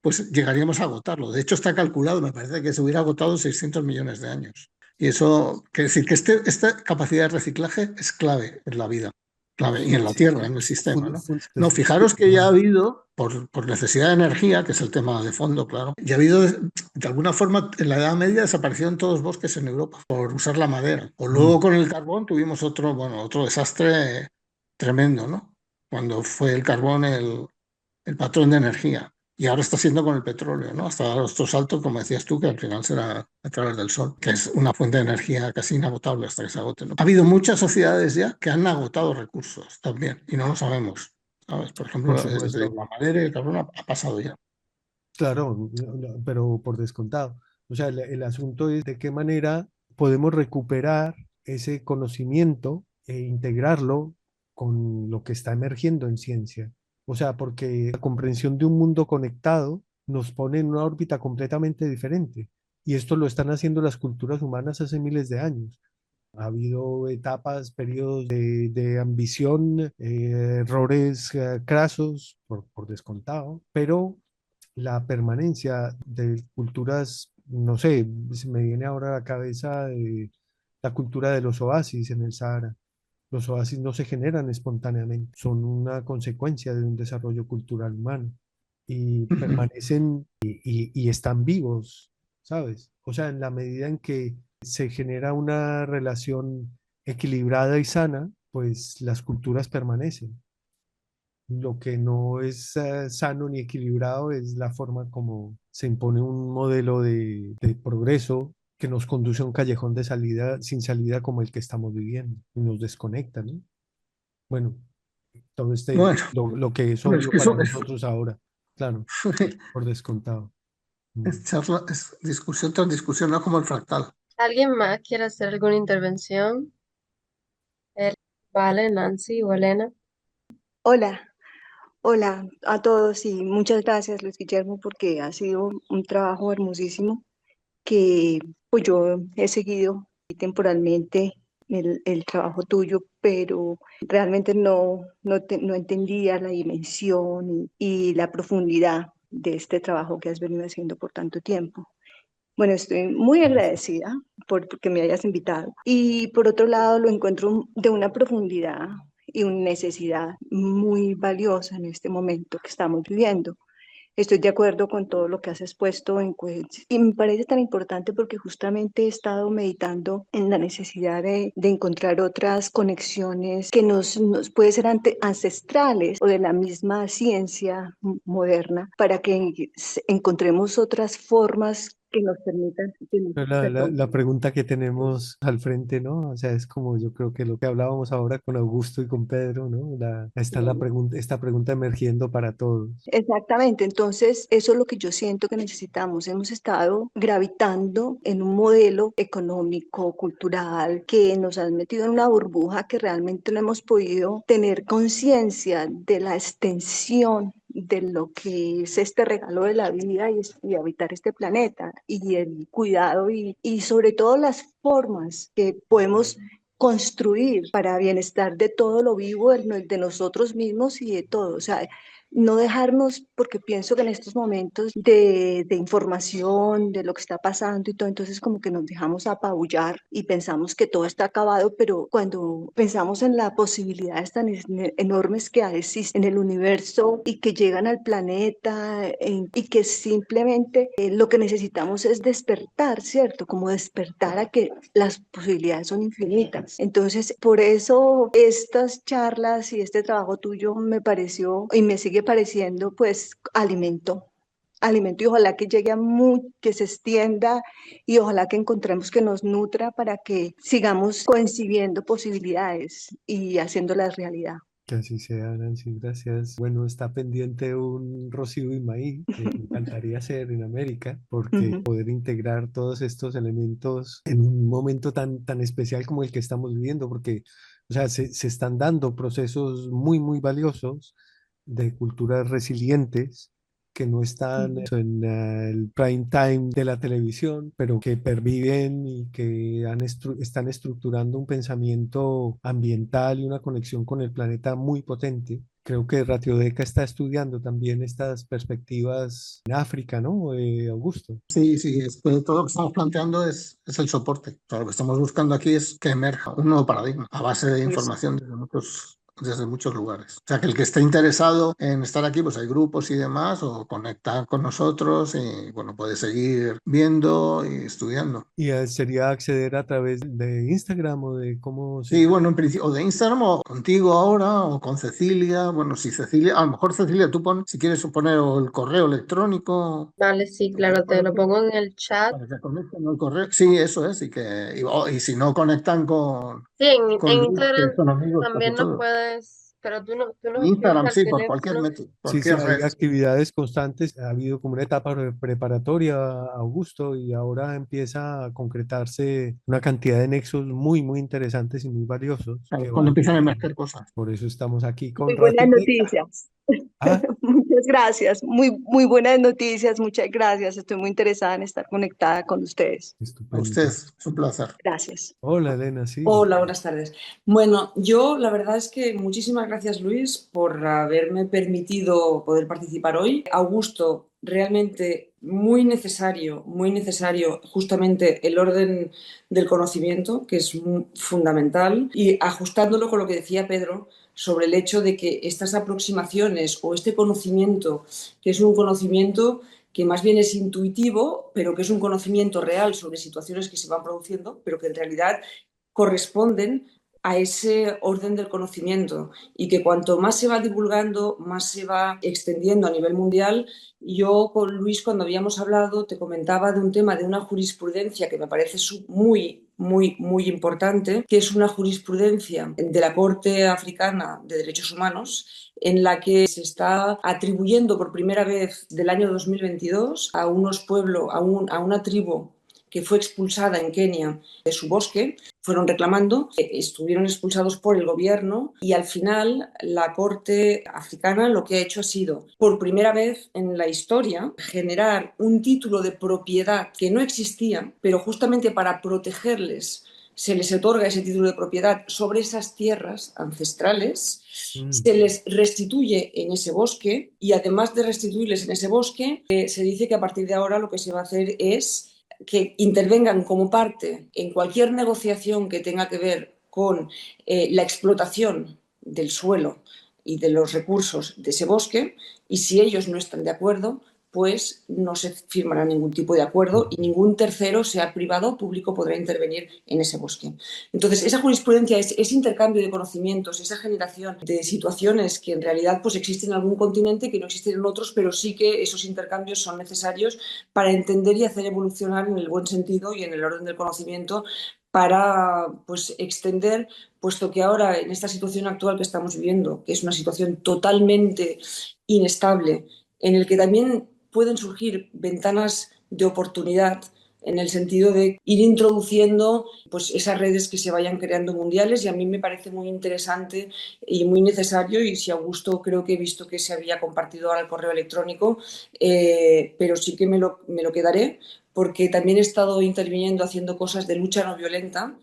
pues llegaríamos a agotarlo. De hecho, está calculado, me parece que se hubiera agotado en 600 millones de años. Y eso quiere decir que esta capacidad de reciclaje es clave en la vida, clave, y en la Tierra, en el sistema, ¿no? No, fijaros que ya ha habido, por necesidad de energía, que es el tema de fondo, claro, ya ha habido, de alguna forma, en la Edad Media desaparecieron todos los bosques en Europa por usar la madera. O luego con el carbón tuvimos otro desastre tremendo, ¿no? Cuando fue el carbón el patrón de energía. Y ahora está siendo con el petróleo, ¿no? Hasta dar otro salto, como decías tú, que al final será a través del sol, que es una fuente de energía casi inagotable hasta que se agote, ¿no? Ha habido muchas sociedades ya que han agotado recursos también y no lo sabemos. ¿sabes? Por ejemplo, Por es decir, supuesto. la madera y el carbón ha pasado ya. Claro, pero por descontado. O sea, el asunto es de qué manera podemos recuperar ese conocimiento e integrarlo con lo que está emergiendo en ciencia. O sea, porque la comprensión de un mundo conectado nos pone en una órbita completamente diferente. Y esto lo están haciendo las culturas humanas hace miles de años. Ha habido etapas, periodos de ambición, errores crasos, por descontado, pero la permanencia de culturas, no sé, se me viene ahora a la cabeza la cultura de los oasis en el Sahara. Los oasis no se generan espontáneamente, son una consecuencia de un desarrollo cultural humano y Ujú. permanecen y están vivos, ¿sabes? O sea, en la medida en que se genera una relación equilibrada y sana, pues las culturas permanecen. Lo que no es sano ni equilibrado es la forma como se impone un modelo de progreso que nos conduce a un callejón de salida sin salida como el que estamos viviendo y nos desconecta, ¿no? Bueno, todo Bueno, lo que es bueno, es obvio que para eso nosotros ahora, claro, por descontado. Mm. es charla, es discusión tras discusión, no como el fractal. ¿Alguien más quiere hacer alguna intervención? Él, vale, Nancy o Elena. Hola, hola a todos y muchas gracias Luis Guillermo porque ha sido un trabajo hermosísimo que pues yo he seguido temporalmente el trabajo tuyo, pero realmente no entendía la dimensión y la profundidad de este trabajo que has venido haciendo por tanto tiempo. Bueno, estoy muy agradecida porque me hayas invitado. Y por otro lado, lo encuentro de una profundidad y una necesidad muy valiosa en este momento que estamos viviendo. Estoy de acuerdo con todo lo que has expuesto en coherencia. Y me parece tan importante porque justamente he estado meditando en la necesidad de encontrar otras conexiones que nos pueden ser ancestrales o de la misma ciencia moderna para que encontremos otras formas que nos permitan Pero perdón. la pregunta que tenemos al frente, ¿no? O sea, es como yo creo que lo que hablábamos ahora con Augusto y con Pedro, ¿no? Está la pregunta, esta pregunta emergiendo para todos. Exactamente, entonces eso es lo que yo siento que necesitamos. Hemos estado gravitando en un modelo económico, cultural, que nos ha metido en una burbuja que realmente no hemos podido tener conciencia de la extensión de lo que es este regalo de la vida y habitar este planeta y el cuidado y sobre todo las formas que podemos construir para bienestar de todo lo vivo, de nosotros mismos y de todo. O sea, no dejarnos, porque pienso que en estos momentos de información, de lo que está pasando y todo, entonces como que nos dejamos apabullar y pensamos que todo está acabado, pero cuando pensamos en las posibilidades tan enormes que existen en el universo y que llegan al planeta y que simplemente lo que necesitamos es despertar, ¿cierto? Como despertar a que las posibilidades son infinitas. Entonces, por eso estas charlas y este trabajo tuyo me pareció y me sigue pareciendo pues alimento y ojalá que llegue que se extienda y ojalá que encontremos que nos nutra para que sigamos concibiendo posibilidades y haciéndolas realidad. Que así sea, Nancy, gracias. Bueno, está pendiente un Rocío y Maíz, que me encantaría hacer en América, porque Ujú. poder integrar todos estos elementos en un momento tan especial como el que estamos viviendo, porque, o sea, se están dando procesos muy valiosos de culturas resilientes que no están Ujú. en el prime time de la televisión, pero que perviven y que están estructurando un pensamiento ambiental y una conexión con el planeta muy potente. Creo que Ratiodeca está estudiando también estas perspectivas en África, ¿no? Augusto. Sí, sí, pues todo lo que estamos planteando es el soporte. O sea, lo que estamos buscando aquí es que emerja un nuevo paradigma a base de Eso. información desde muchos lugares. O sea, que el que esté interesado en estar aquí, pues hay grupos y demás, o conectar con nosotros y, bueno, puede seguir viendo y estudiando. Y sería acceder a través de Instagram o de cómo Sí, se... bueno, en principio, o de Instagram, o contigo ahora, o con Cecilia. Bueno, si Cecilia, a lo mejor Cecilia, tú pones, si quieres poner o el correo electrónico, Vale, sí, lo que claro, te lo pongo en el chat. para que conecten al correo. Sí, eso es, y si no conectan Sí, con en Luis, que Instagram son amigos casi también nos todos. puedes Pero tú nos En escribes Instagram, al sí, por cualquier teléfono. método, Sí, sí, cualquier hay red. actividades constantes. Ha habido como una etapa preparatoria, Augusto, y ahora empieza a concretarse una cantidad de nexos muy, muy interesantes y muy valiosos Claro, que es cuando vale la empiezan a pena. emerger cosas. Por eso estamos aquí Muy con buenas Ratioteca. noticias. Ah, Muchas gracias. Muy buenas noticias. Muchas gracias. Estoy muy interesada en estar conectada con ustedes. A estupendo. ustedes, es un placer. Gracias. Hola, Elena, sí. Hola, buenas tardes. Bueno, yo la verdad es que muchísimas gracias, Luis, por haberme permitido poder participar hoy. Augusto, realmente muy necesario justamente el orden del conocimiento, que es fundamental, y ajustándolo con lo que decía Pedro sobre el hecho de que estas aproximaciones o este conocimiento, que es un conocimiento que más bien es intuitivo, pero que es un conocimiento real sobre situaciones que se van produciendo, pero que en realidad corresponden a ese orden del conocimiento y que cuanto más se va divulgando, más se va extendiendo a nivel mundial. Yo con Luis, cuando habíamos hablado, te comentaba de un tema de una jurisprudencia que me parece muy importante, que es una jurisprudencia de la Corte Africana de Derechos Humanos, en la que se está atribuyendo por primera vez del año 2022 a unos pueblos, a una tribu que fue expulsada en Kenia de su bosque, fueron reclamando, estuvieron expulsados por el gobierno y al final la Corte Africana lo que ha hecho ha sido, por primera vez en la historia, generar un título de propiedad que no existía, pero justamente para protegerles se les otorga ese título de propiedad sobre esas tierras ancestrales, se les restituye en ese bosque y además de restituirles en ese bosque, se dice que a partir de ahora lo que se va a hacer es que intervengan como parte en cualquier negociación que tenga que ver con la explotación del suelo y de los recursos de ese bosque, y si ellos no están de acuerdo, pues no se firmará ningún tipo de acuerdo y ningún tercero, sea privado o público, podrá intervenir en ese bosque. Entonces, esa jurisprudencia es ese intercambio de conocimientos, esa generación de situaciones que en realidad pues, existen en algún continente que no existen en otros, pero sí que esos intercambios son necesarios para entender y hacer evolucionar en el buen sentido y en el orden del conocimiento para pues, extender, puesto que ahora en esta situación actual que estamos viviendo, que es una situación totalmente inestable, en el que también pueden surgir ventanas de oportunidad en el sentido de ir introduciendo pues, esas redes que se vayan creando mundiales, y a mí me parece muy interesante y muy necesario, y si Augusto creo que he visto que se había compartido ahora el correo electrónico, pero sí que me lo quedaré porque también he estado interviniendo haciendo cosas de lucha no violenta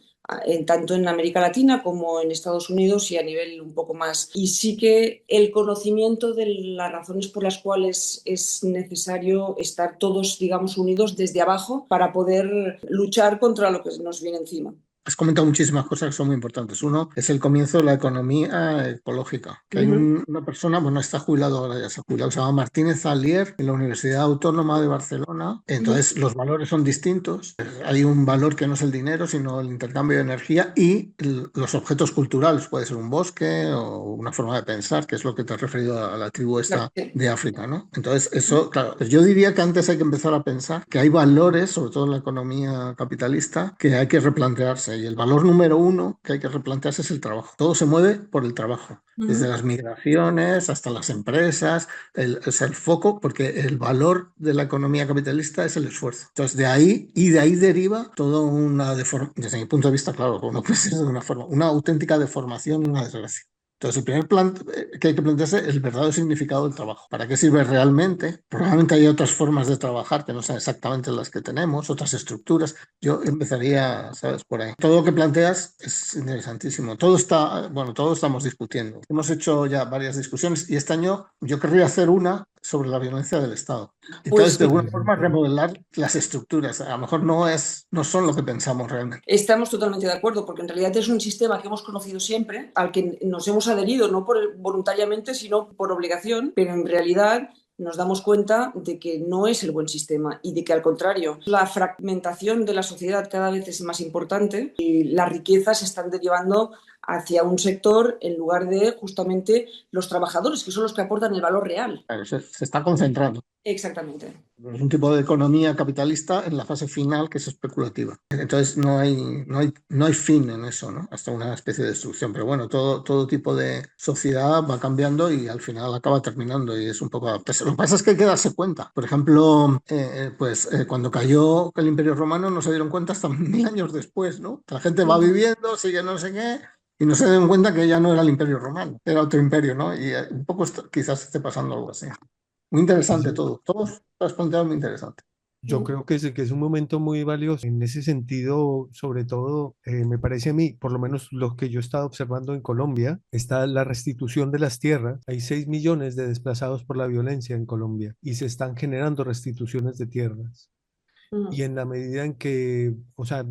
tanto en América Latina como en Estados Unidos y a nivel un poco más. Y sí que el conocimiento de las razones por las cuales es necesario estar todos, digamos, unidos desde abajo para poder luchar contra lo que nos viene encima. Has comentado muchísimas cosas que son muy importantes. Uno es el comienzo de la economía ecológica. Que hay una persona, bueno, está jubilado ahora, ya se ha jubilado, se llama Martínez Alier, en la Universidad Autónoma de Barcelona. Entonces, los valores son distintos. Hay un valor que no es el dinero, sino el intercambio de energía y los objetos culturales. Puede ser un bosque o una forma de pensar, que es lo que te has referido a la tribu esta de África, ¿no? Entonces, eso, claro, yo diría que antes hay que empezar a pensar que hay valores, sobre todo en la economía capitalista, que hay que replantearse. Y el valor número uno que hay que replantearse es el trabajo. Todo se mueve por el trabajo, desde las migraciones hasta las empresas, es el foco, porque el valor de la economía capitalista es el esfuerzo. Entonces, de ahí deriva toda una deformación, desde mi punto de vista, claro, no puede ser de una forma, una auténtica deformación y una desgracia. Entonces, el primer plan que hay que plantearse es el verdadero significado del trabajo. ¿Para qué sirve realmente? Probablemente hay otras formas de trabajar que no sean exactamente las que tenemos, otras estructuras. Yo empezaría, ¿sabes? Por ahí. Todo lo que planteas es interesantísimo. Todo está, bueno, todo estamos discutiendo. Hemos hecho ya varias discusiones y este año yo querría hacer una sobre la violencia del Estado. Entonces, Pues, de alguna forma, remodelar las estructuras. A lo mejor no son lo que pensamos realmente. Estamos totalmente de acuerdo, porque en realidad es un sistema que hemos conocido siempre, al que nos hemos adherido no voluntariamente, sino por obligación, pero en realidad nos damos cuenta de que no es el buen sistema y de que, al contrario, la fragmentación de la sociedad cada vez es más importante y las riquezas se están derivando hacia un sector en lugar de justamente los trabajadores, que son los que aportan el valor real. Claro, se está concentrando. Exactamente. Es un tipo de economía capitalista en la fase final que es especulativa. Entonces no hay fin en eso, ¿no? Hasta una especie de destrucción. Pero bueno, todo tipo de sociedad va cambiando y al final acaba terminando y es un poco adaptarse. Lo que pasa es que hay que darse cuenta. Por ejemplo, cuando cayó el Imperio Romano no se dieron cuenta hasta 1000 años después, ¿no? La gente va viviendo, sigue no sé qué. Y no se den cuenta que ya no era el Imperio Romano, era otro imperio, ¿no? Y un poco quizás esté pasando algo así. Muy interesante Yo, todo. Todo lo has planteado muy interesante. yo creo que es un momento muy valioso. En ese sentido, sobre todo, me parece a mí, por lo menos lo que yo he estado observando en Colombia, está la restitución de las tierras. Hay 6 millones de desplazados por la violencia en Colombia y se están generando restituciones de tierras. Y en la medida en que, o sea,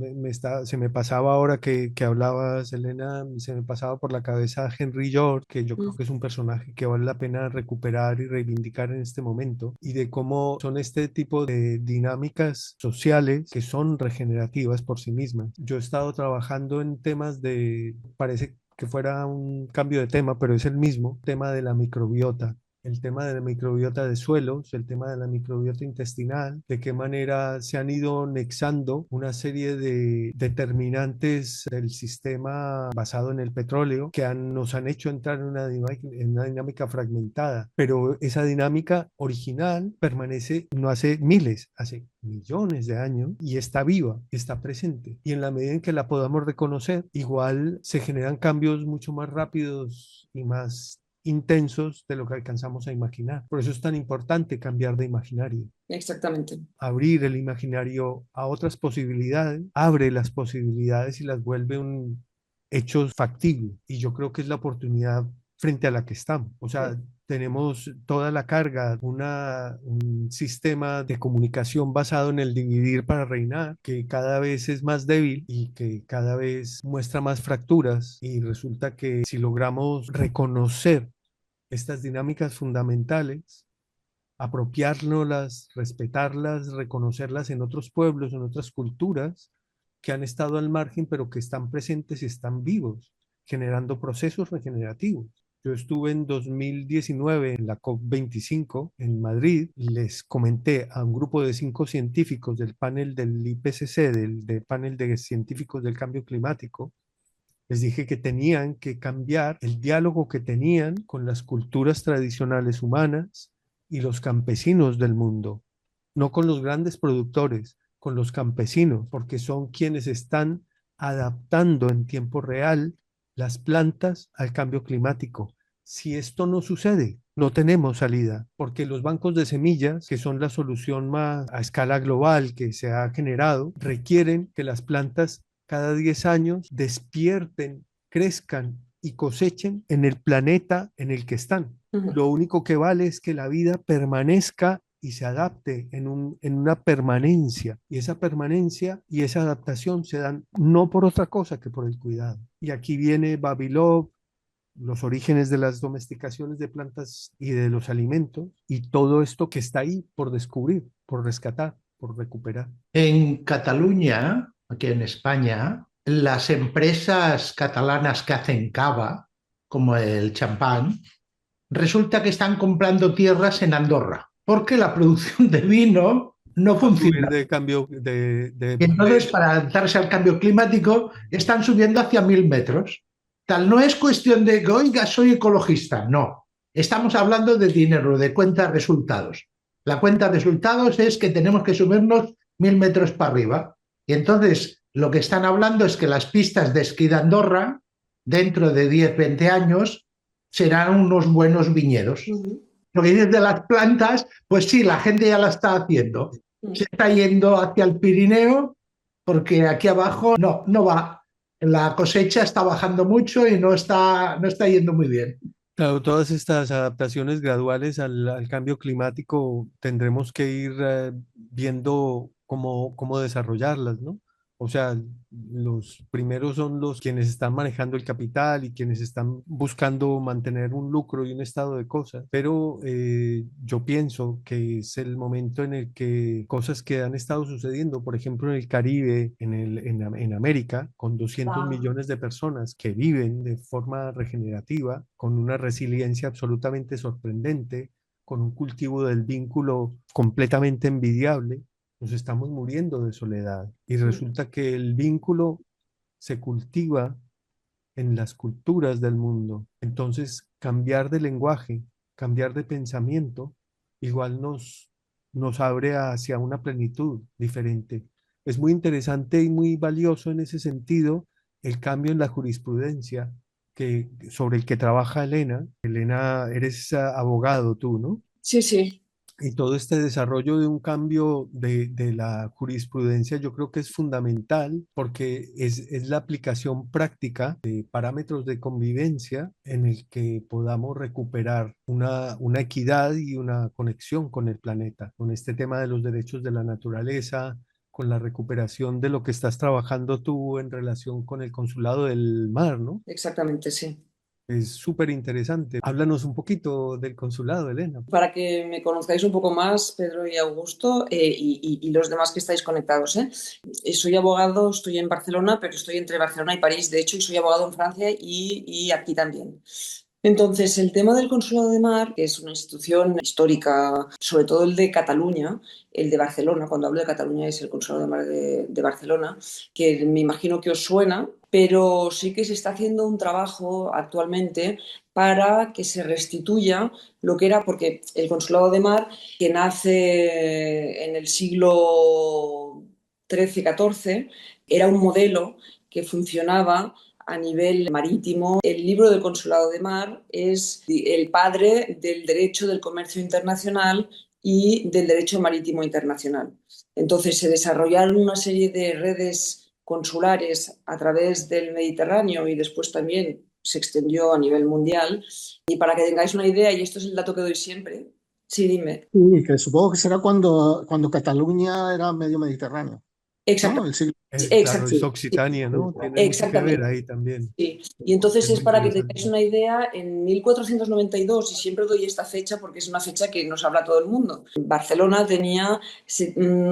se me pasaba ahora que hablabas, Elena, se me pasaba por la cabeza Henry George, que yo creo que es un personaje que vale la pena recuperar y reivindicar en este momento, y de cómo son este tipo de dinámicas sociales que son regenerativas por sí mismas. Yo he estado trabajando en temas parece que fuera un cambio de tema, pero es el mismo tema de la microbiota, el tema de la microbiota de suelos, el tema de la microbiota intestinal, de qué manera se han ido nexando una serie de determinantes del sistema basado en el petróleo que nos han hecho entrar en una dinámica fragmentada, pero esa dinámica original permanece no hace miles, hace millones de años y está viva, está presente. Y en la medida en que la podamos reconocer, igual se generan cambios mucho más rápidos y más intensos de lo que alcanzamos a imaginar. Por eso es tan importante cambiar de imaginario. Exactamente. Abrir el imaginario a otras posibilidades, abre las posibilidades y las vuelve un hecho factible. Y yo creo que es la oportunidad frente a la que estamos. O sea, tenemos toda la carga, un sistema de comunicación basado en el dividir para reinar, que cada vez es más débil y que cada vez muestra más fracturas. Y resulta que si logramos reconocer estas dinámicas fundamentales, apropiárnoslas, respetarlas, reconocerlas en otros pueblos, en otras culturas que han estado al margen, pero que están presentes y están vivos, generando procesos regenerativos. Yo estuve en 2019 en la COP25 en Madrid y les comenté a un grupo de 5 científicos del panel del IPCC, del panel de científicos del cambio climático. Les dije que tenían que cambiar el diálogo que tenían con las culturas tradicionales humanas y los campesinos del mundo, no con los grandes productores, con los campesinos, porque son quienes están adaptando en tiempo real las plantas al cambio climático. Si esto no sucede, no tenemos salida, porque los bancos de semillas, que son la solución más a escala global que se ha generado, requieren que las plantas cada 10 años despierten, crezcan y cosechen en el planeta en el que están. Lo único que vale es que la vida permanezca y se adapte en una permanencia. Y esa permanencia y esa adaptación se dan no por otra cosa que por el cuidado. Y aquí viene Vavilov, los orígenes de las domesticaciones de plantas y de los alimentos, y todo esto que está ahí por descubrir, por rescatar, por recuperar. En Cataluña, aquí en España, las empresas catalanas que hacen cava, como el champán, resulta que están comprando tierras en Andorra, porque la producción de vino no funciona. De cambio Y entonces, para adaptarse al cambio climático, están subiendo hacia 1000 metros. Tal, no es cuestión de que, oiga, soy ecologista. No, estamos hablando de dinero, de cuenta de resultados. La cuenta de resultados es que tenemos que subirnos 1000 metros para arriba. Y entonces, lo que están hablando es que las pistas de esquí de Andorra, dentro de 10, 20 años, serán unos buenos viñedos. Lo que dices de las plantas, pues sí, la gente ya la está haciendo. Se está yendo hacia el Pirineo porque aquí abajo no va. La cosecha está bajando mucho y no está yendo muy bien. Claro, todas estas adaptaciones graduales al cambio climático tendremos que ir viendo cómo desarrollarlas, ¿no? O sea, los primeros son los quienes están manejando el capital y quienes están buscando mantener un lucro y un estado de cosas. Pero yo pienso que es el momento en el que cosas que han estado sucediendo, por ejemplo, en el Caribe, en América, con 200 millones de personas que viven de forma regenerativa, con una resiliencia absolutamente sorprendente, con un cultivo del vínculo completamente envidiable. Nos estamos muriendo de soledad y resulta que el vínculo se cultiva en las culturas del mundo. Entonces, cambiar de lenguaje, cambiar de pensamiento, igual nos abre hacia una plenitud diferente. Es muy interesante y muy valioso en ese sentido el cambio en la jurisprudencia sobre el que trabaja Elena. Elena, eres abogado tú, ¿no? Sí, sí. Y todo este desarrollo de un cambio de la jurisprudencia yo creo que es fundamental porque es la aplicación práctica de parámetros de convivencia en el que podamos recuperar una equidad y una conexión con el planeta, con este tema de los derechos de la naturaleza, con la recuperación de lo que estás trabajando tú en relación con el consulado del mar, ¿no? Exactamente, sí. Es súper interesante. Háblanos un poquito del consulado, Elena. Para que me conozcáis un poco más, Pedro y Augusto, y los demás que estáis conectados, ¿eh? Soy abogado, estoy en Barcelona, pero estoy entre Barcelona y París, de hecho, y soy abogado en Francia y aquí también. Entonces, el tema del Consulado de Mar, que es una institución histórica, sobre todo el de Cataluña, el de Barcelona, cuando hablo de Cataluña es el Consulado de Mar de Barcelona, que me imagino que os suena, pero sí que se está haciendo un trabajo actualmente para que se restituya lo que era, porque el Consulado de Mar, que nace en el siglo XIII-XIV, era un modelo que funcionaba a nivel marítimo. El libro del Consulado de Mar es el padre del derecho del comercio internacional y del derecho marítimo internacional. Entonces se desarrollaron una serie de redes consulares a través del Mediterráneo y después también se extendió a nivel mundial. Y para que tengáis una idea, y esto es el dato que doy siempre, sí, dime. Y que supongo que será cuando Cataluña era medio Mediterráneo, ¿no? El siglo. Claro, Exacto. es Occitania, ¿no? Tiene mucho que ver Exactamente. ahí también. Sí. Y entonces Es es muy para que interesante. tengáis una idea, en 1492, y siempre doy esta fecha porque es una fecha que nos habla todo el mundo, Barcelona tenía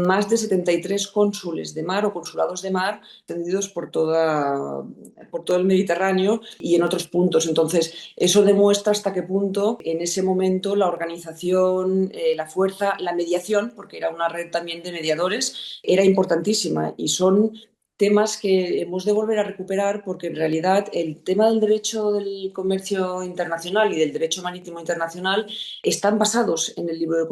más de 73 cónsules de mar o consulados de mar extendidos por todo el Mediterráneo y en otros puntos. Entonces, eso demuestra hasta qué punto en ese momento la organización, la fuerza, la mediación, porque era una red también de mediadores, era importantísima y son temas que hemos de volver a recuperar porque en realidad el tema del derecho del comercio internacional y del derecho marítimo internacional están basados en el libro del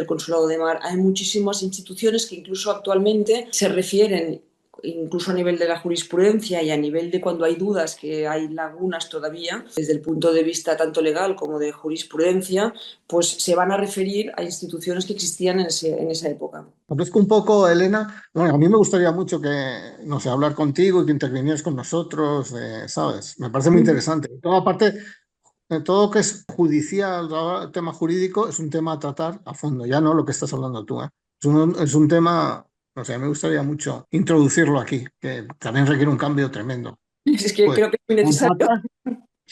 Consulado de Mar. Hay muchísimas instituciones que incluso actualmente se refieren, incluso a nivel de la jurisprudencia y a nivel de cuando hay dudas, que hay lagunas todavía, desde el punto de vista tanto legal como de jurisprudencia, pues se van a referir a instituciones que existían en esa época. Ofrezco un poco, Elena. Bueno, a mí me gustaría mucho que, no sé, hablar contigo y que intervinieras con nosotros, ¿sabes? Me parece muy interesante. Toda parte, todo lo que es judicial, el tema jurídico, es un tema a tratar a fondo, ya no lo que estás hablando tú, ¿eh? Es un tema, no sé, me gustaría mucho introducirlo aquí, que también requiere un cambio tremendo. Es que Pues, creo que es muy necesario.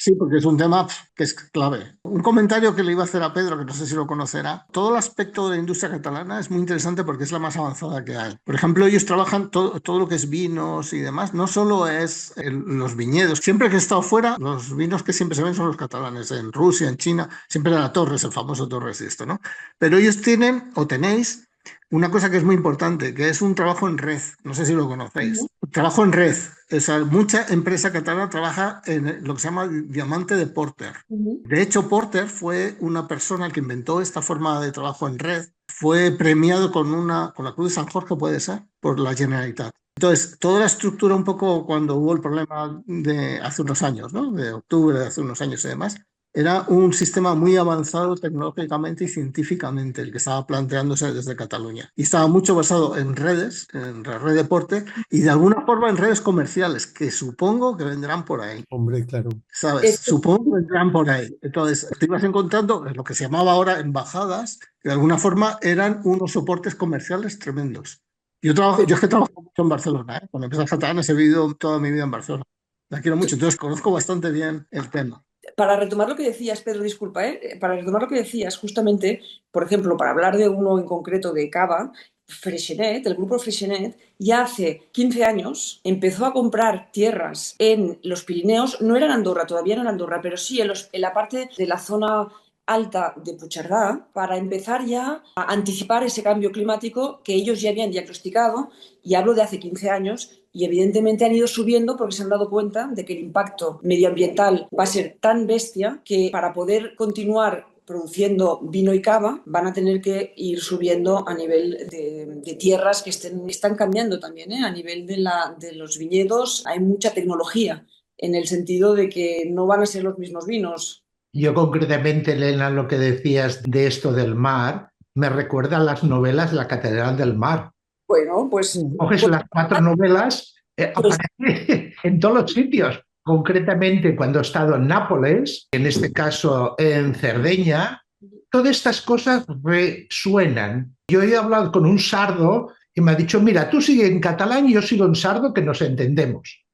sí, porque es un tema que es clave. Un comentario que le iba a hacer a Pedro, que no sé si lo conocerá. Todo el aspecto de la industria catalana es muy interesante porque es la más avanzada que hay. Por ejemplo, ellos trabajan todo lo que es vinos y demás. No solo es los viñedos. Siempre que he estado fuera, los vinos que siempre se ven son los catalanes. En Rusia, en China, siempre era Torres, el famoso Torres y esto, ¿no? Pero ellos tienen, o tenéis, una cosa que es muy importante, que es un trabajo en red. No sé si lo conocéis. Trabajo en red. O sea, mucha empresa catalana trabaja en lo que se llama diamante de Porter. De hecho, Porter fue una persona que inventó esta forma de trabajo en red. Fue premiado con la Cruz de San Jorge, puede ser, por la Generalitat. Entonces, toda la estructura un poco cuando hubo el problema de hace unos años, ¿no? De octubre de hace unos años y demás, era un sistema muy avanzado tecnológicamente y científicamente el que estaba planteándose desde Cataluña. Y estaba mucho basado en redes, en la red de Porter, y de alguna forma en redes comerciales, que supongo que vendrán por ahí. Hombre, claro. ¿Sabes? Supongo que vendrán por ahí. Entonces, te ibas encontrando lo que se llamaba ahora embajadas, que de alguna forma eran unos soportes comerciales tremendos. Yo es que trabajo mucho en Barcelona, ¿eh? Cuando empecé Satanas he vivido toda mi vida en Barcelona. La quiero mucho, entonces conozco bastante bien el tema. Para retomar lo que decías, Pedro, disculpa, para retomar lo que decías, justamente, por ejemplo, para hablar de uno en concreto de Cava, Freixenet, el grupo Freixenet, ya hace 15 años empezó a comprar tierras en los Pirineos, no era en Andorra, todavía no en Andorra, pero sí en la parte de la zona alta de Puigcerdá, para empezar ya a anticipar ese cambio climático que ellos ya habían diagnosticado, y hablo de hace 15 años, y evidentemente han ido subiendo porque se han dado cuenta de que el impacto medioambiental va a ser tan bestia que para poder continuar produciendo vino y cava van a tener que ir subiendo a nivel de tierras que están cambiando también, ¿eh? A nivel de los viñedos hay mucha tecnología en el sentido de que no van a ser los mismos vinos. Yo concretamente, Elena, lo que decías de esto del mar, me recuerda a las novelas La Catedral del Mar. Bueno, pues Coges las 4 novelas, aparece en todos los sitios. Concretamente, cuando he estado en Nápoles, en este caso en Cerdeña, todas estas cosas resuenan. Yo he hablado con un sardo y me ha dicho, mira, tú sigue en catalán y yo sigo en sardo, que nos entendemos.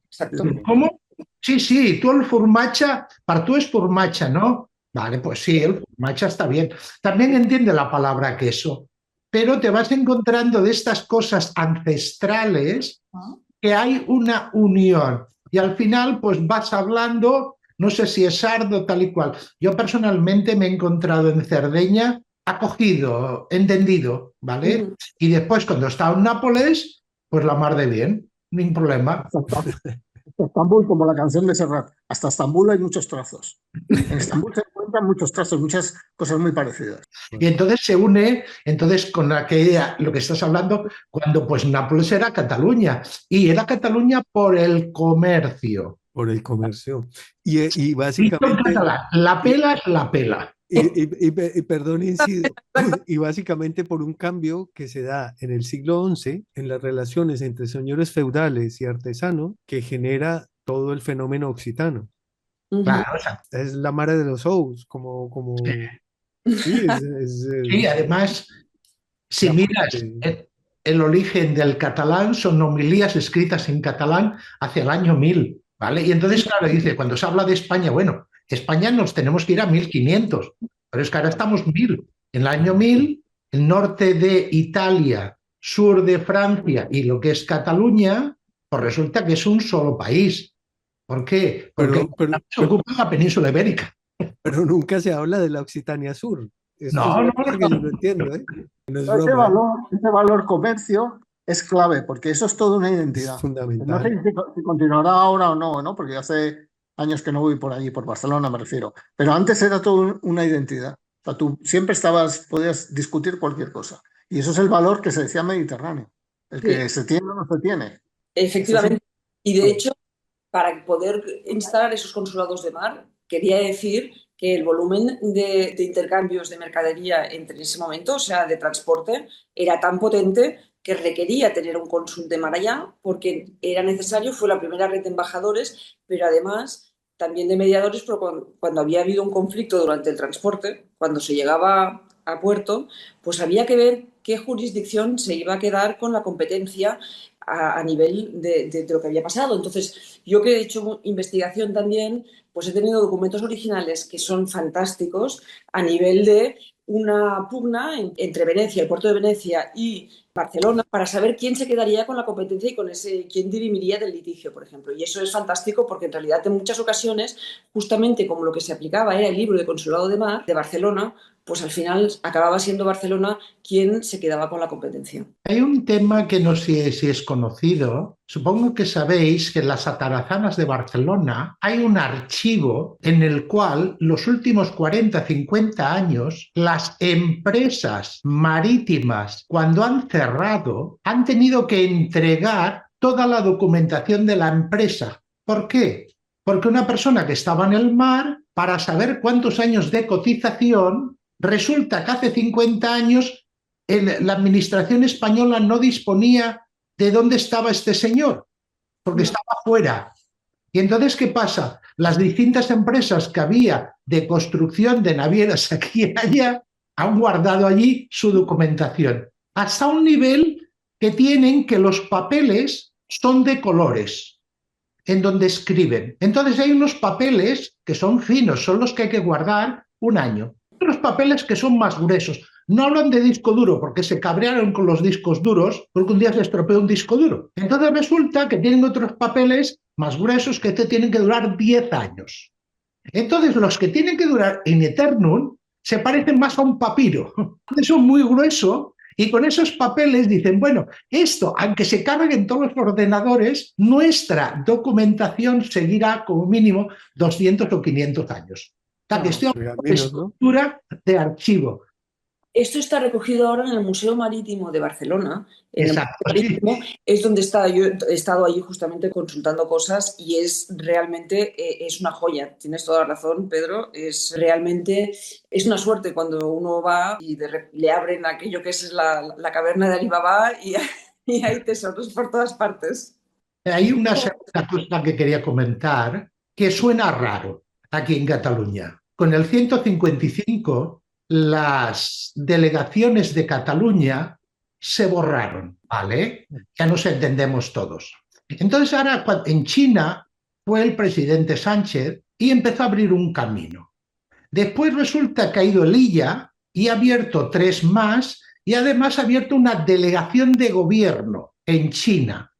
exacto. ¿Cómo? Sí, sí, tú el formatge, para tú es formatge, ¿no? Vale, pues sí, el formatge está bien. También entiende la palabra queso, pero te vas encontrando de estas cosas ancestrales que hay una unión y al final pues vas hablando, no sé si es sardo, tal y cual. Yo personalmente me he encontrado en Cerdeña acogido, entendido, ¿vale? Y después cuando he estado en Nápoles, pues la mar de bien, ningún problema. Estambul, como la canción de Serrat, hasta Estambul hay muchos trazos. En Estambul se encuentran muchos trazos, muchas cosas muy parecidas. Y entonces se une, entonces con aquella, lo que estás hablando, cuando pues Nápoles era Cataluña, y era Cataluña por el comercio. Por el comercio. Y Dicho en básicamente, catalán, la pela es la pela. perdón, incido, y básicamente por un cambio que se da en el siglo XI en las relaciones entre señores feudales y artesanos que genera todo el fenómeno occitano. Claro, o sea, Es la mara de los ous, sí, sí, además, si la miras fuente. el origen del catalán, son homilías escritas en catalán hacia el año 1000, ¿vale? Y entonces, claro, dice, cuando se habla de España, bueno, España nos tenemos que ir a 1500, pero es que ahora estamos 1000. En el año 1000, el norte de Italia, sur de Francia y lo que es Cataluña, pues resulta que es un solo país. ¿Por qué? Porque se ocupa la península ibérica. Pero nunca se habla de la Occitania Sur. Esto es No, una no, cosa que yo no entiendo, ¿eh? No es Ese broma, ¿eh? ese valor comercio es clave, porque eso es toda una Es identidad. No sé fundamental. si continuará ahora o no, ¿no? Porque hace años que no voy por allí, por Barcelona me refiero. Pero antes era toda una identidad. O sea, tú siempre podías discutir cualquier cosa. Y eso es el valor que se decía mediterráneo. El Sí, que se tiene o no se tiene. Eso es efectivamente. Y de hecho, para poder instalar esos consulados de mar, quería decir que el volumen de intercambios de mercadería entre ese momento, o sea, de transporte, era tan potente que requería tener un cónsul de mar allá, porque era necesario, fue la primera red de embajadores, pero además también de mediadores, pero cuando había habido un conflicto durante el transporte, cuando se llegaba a puerto, pues había que ver qué jurisdicción se iba a quedar con la competencia a nivel de lo que había pasado. Entonces, yo que he hecho investigación también, pues he tenido documentos originales que son fantásticos a nivel de una pugna entre Venecia, el puerto de Venecia y Barcelona, para saber quién se quedaría con la competencia y con quién dirimiría del litigio, por ejemplo. Y eso es fantástico porque en realidad en muchas ocasiones, justamente como lo que se aplicaba era el libro de Consulado de Mar de Barcelona, pues al final acababa siendo Barcelona quien se quedaba con la competencia. Hay un tema que no sé si es conocido. Supongo que sabéis que en las Atarazanas de Barcelona hay un archivo en el cual los últimos 40-50 años las empresas marítimas, cuando han cerrado, han tenido que entregar toda la documentación de la empresa. ¿Por qué? Porque una persona que estaba en el mar, para saber cuántos años de cotización, resulta que hace 50 años la administración española no disponía de dónde estaba este señor, porque estaba fuera. Y entonces, ¿qué pasa? Las distintas empresas que había de construcción de navieras aquí y allá han guardado allí su documentación, hasta un nivel que tienen que los papeles son de colores en donde escriben. Entonces hay unos papeles que son finos, son los que hay que guardar un año. Otros papeles que son más gruesos. No hablan de disco duro porque se cabrearon con los discos duros porque un día se estropeó un disco duro. Entonces resulta que tienen otros papeles más gruesos que te tienen que durar 10 años. Entonces los que tienen que durar in eternum se parecen más a un papiro. Son muy gruesos y con esos papeles dicen, bueno, esto, aunque se carguen en todos los ordenadores, nuestra documentación seguirá como mínimo 200 o 500 años. O sea, que estoy hablando de Pergaminos, ¿no? estructura de archivo. Esto está recogido ahora en el Museo Marítimo de Barcelona. En el Museo Exacto, sí. Marítimo es donde está. Yo he estado allí justamente consultando cosas y es realmente es una joya. Tienes toda la razón, Pedro. Es realmente es una suerte cuando uno va y le abren aquello que es la caverna de Alibaba y hay tesoros por todas partes. Hay una segunda cosa que quería comentar que suena raro aquí en Cataluña. Con el 155, las delegaciones de Cataluña se borraron, ¿vale? Ya nos entendemos todos. Entonces ahora en China fue el presidente Sánchez y empezó a abrir un camino. Después resulta que ha ido Elilla y ha abierto 3 más y además ha abierto una delegación de gobierno en China.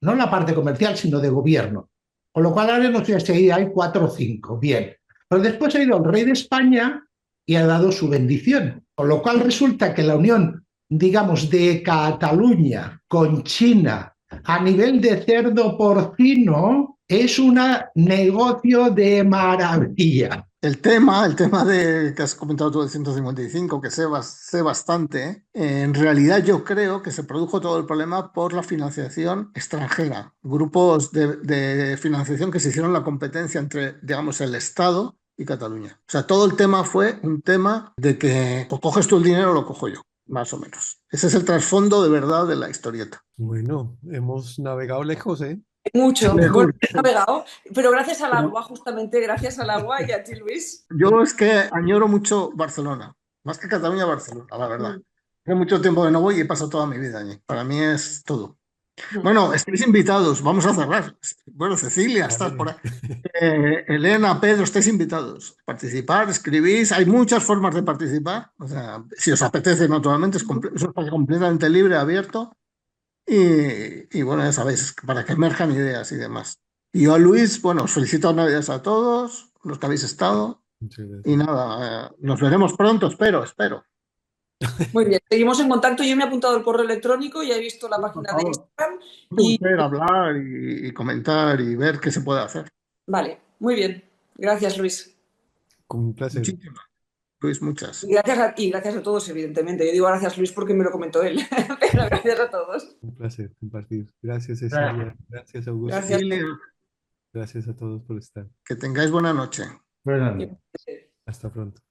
No en la parte comercial, sino de gobierno. Con lo cual ahora no sé si hay 4 o 5, bien. Pero después ha ido el rey de España y ha dado su bendición. Con lo cual resulta que la unión, digamos, de Cataluña con China a nivel de cerdo porcino es un negocio de maravilla. El tema que has comentado tú del 155, que sé bastante, en realidad yo creo que se produjo todo el problema por la financiación extranjera. Grupos de financiación que se hicieron la competencia entre, digamos, el Estado y Cataluña. O sea, todo el tema fue un tema de que o coges tú el dinero o lo cojo yo, más o menos. Ese es el trasfondo de verdad de la historieta. Bueno, hemos navegado lejos, ¿eh? Mucho. Lejos. Bueno, he navegado, pero gracias al agua, justamente gracias al agua y a ti, Luis. Yo es que añoro mucho Barcelona, más que Cataluña, Barcelona, la verdad. Hace mucho tiempo que no voy y he pasado toda mi vida allí. Para mí es todo. Bueno, estáis invitados, vamos a cerrar. Bueno, Cecilia, estás por ahí. Elena, Pedro, estáis invitados. Participar, escribís, hay muchas formas de participar. O sea, si os apetece, naturalmente, es un espacio completamente libre, abierto. Y bueno, ya sabéis, para que emerjan ideas y demás. Y yo a Luis, bueno, os felicito Navidades a todos los que habéis estado. Muchas Y gracias. nada, nos veremos pronto, espero. Muy bien, seguimos en contacto. Yo me he apuntado el correo electrónico, ya he visto la Por página de favor, Instagram un y placer hablar y comentar y ver qué se puede hacer. vale, muy bien. Gracias, Luis. Con un placer. Muchísimas, Luis, muchas. Y gracias a todos, evidentemente. Yo digo gracias, Luis, porque me lo comentó él, pero gracias a todos. Un placer compartir. Gracias, Cecilia. Gracias, Augusto. Gracias. Cecilia, Gracias a todos por estar. que tengáis buena noche. Bueno, Hasta pronto.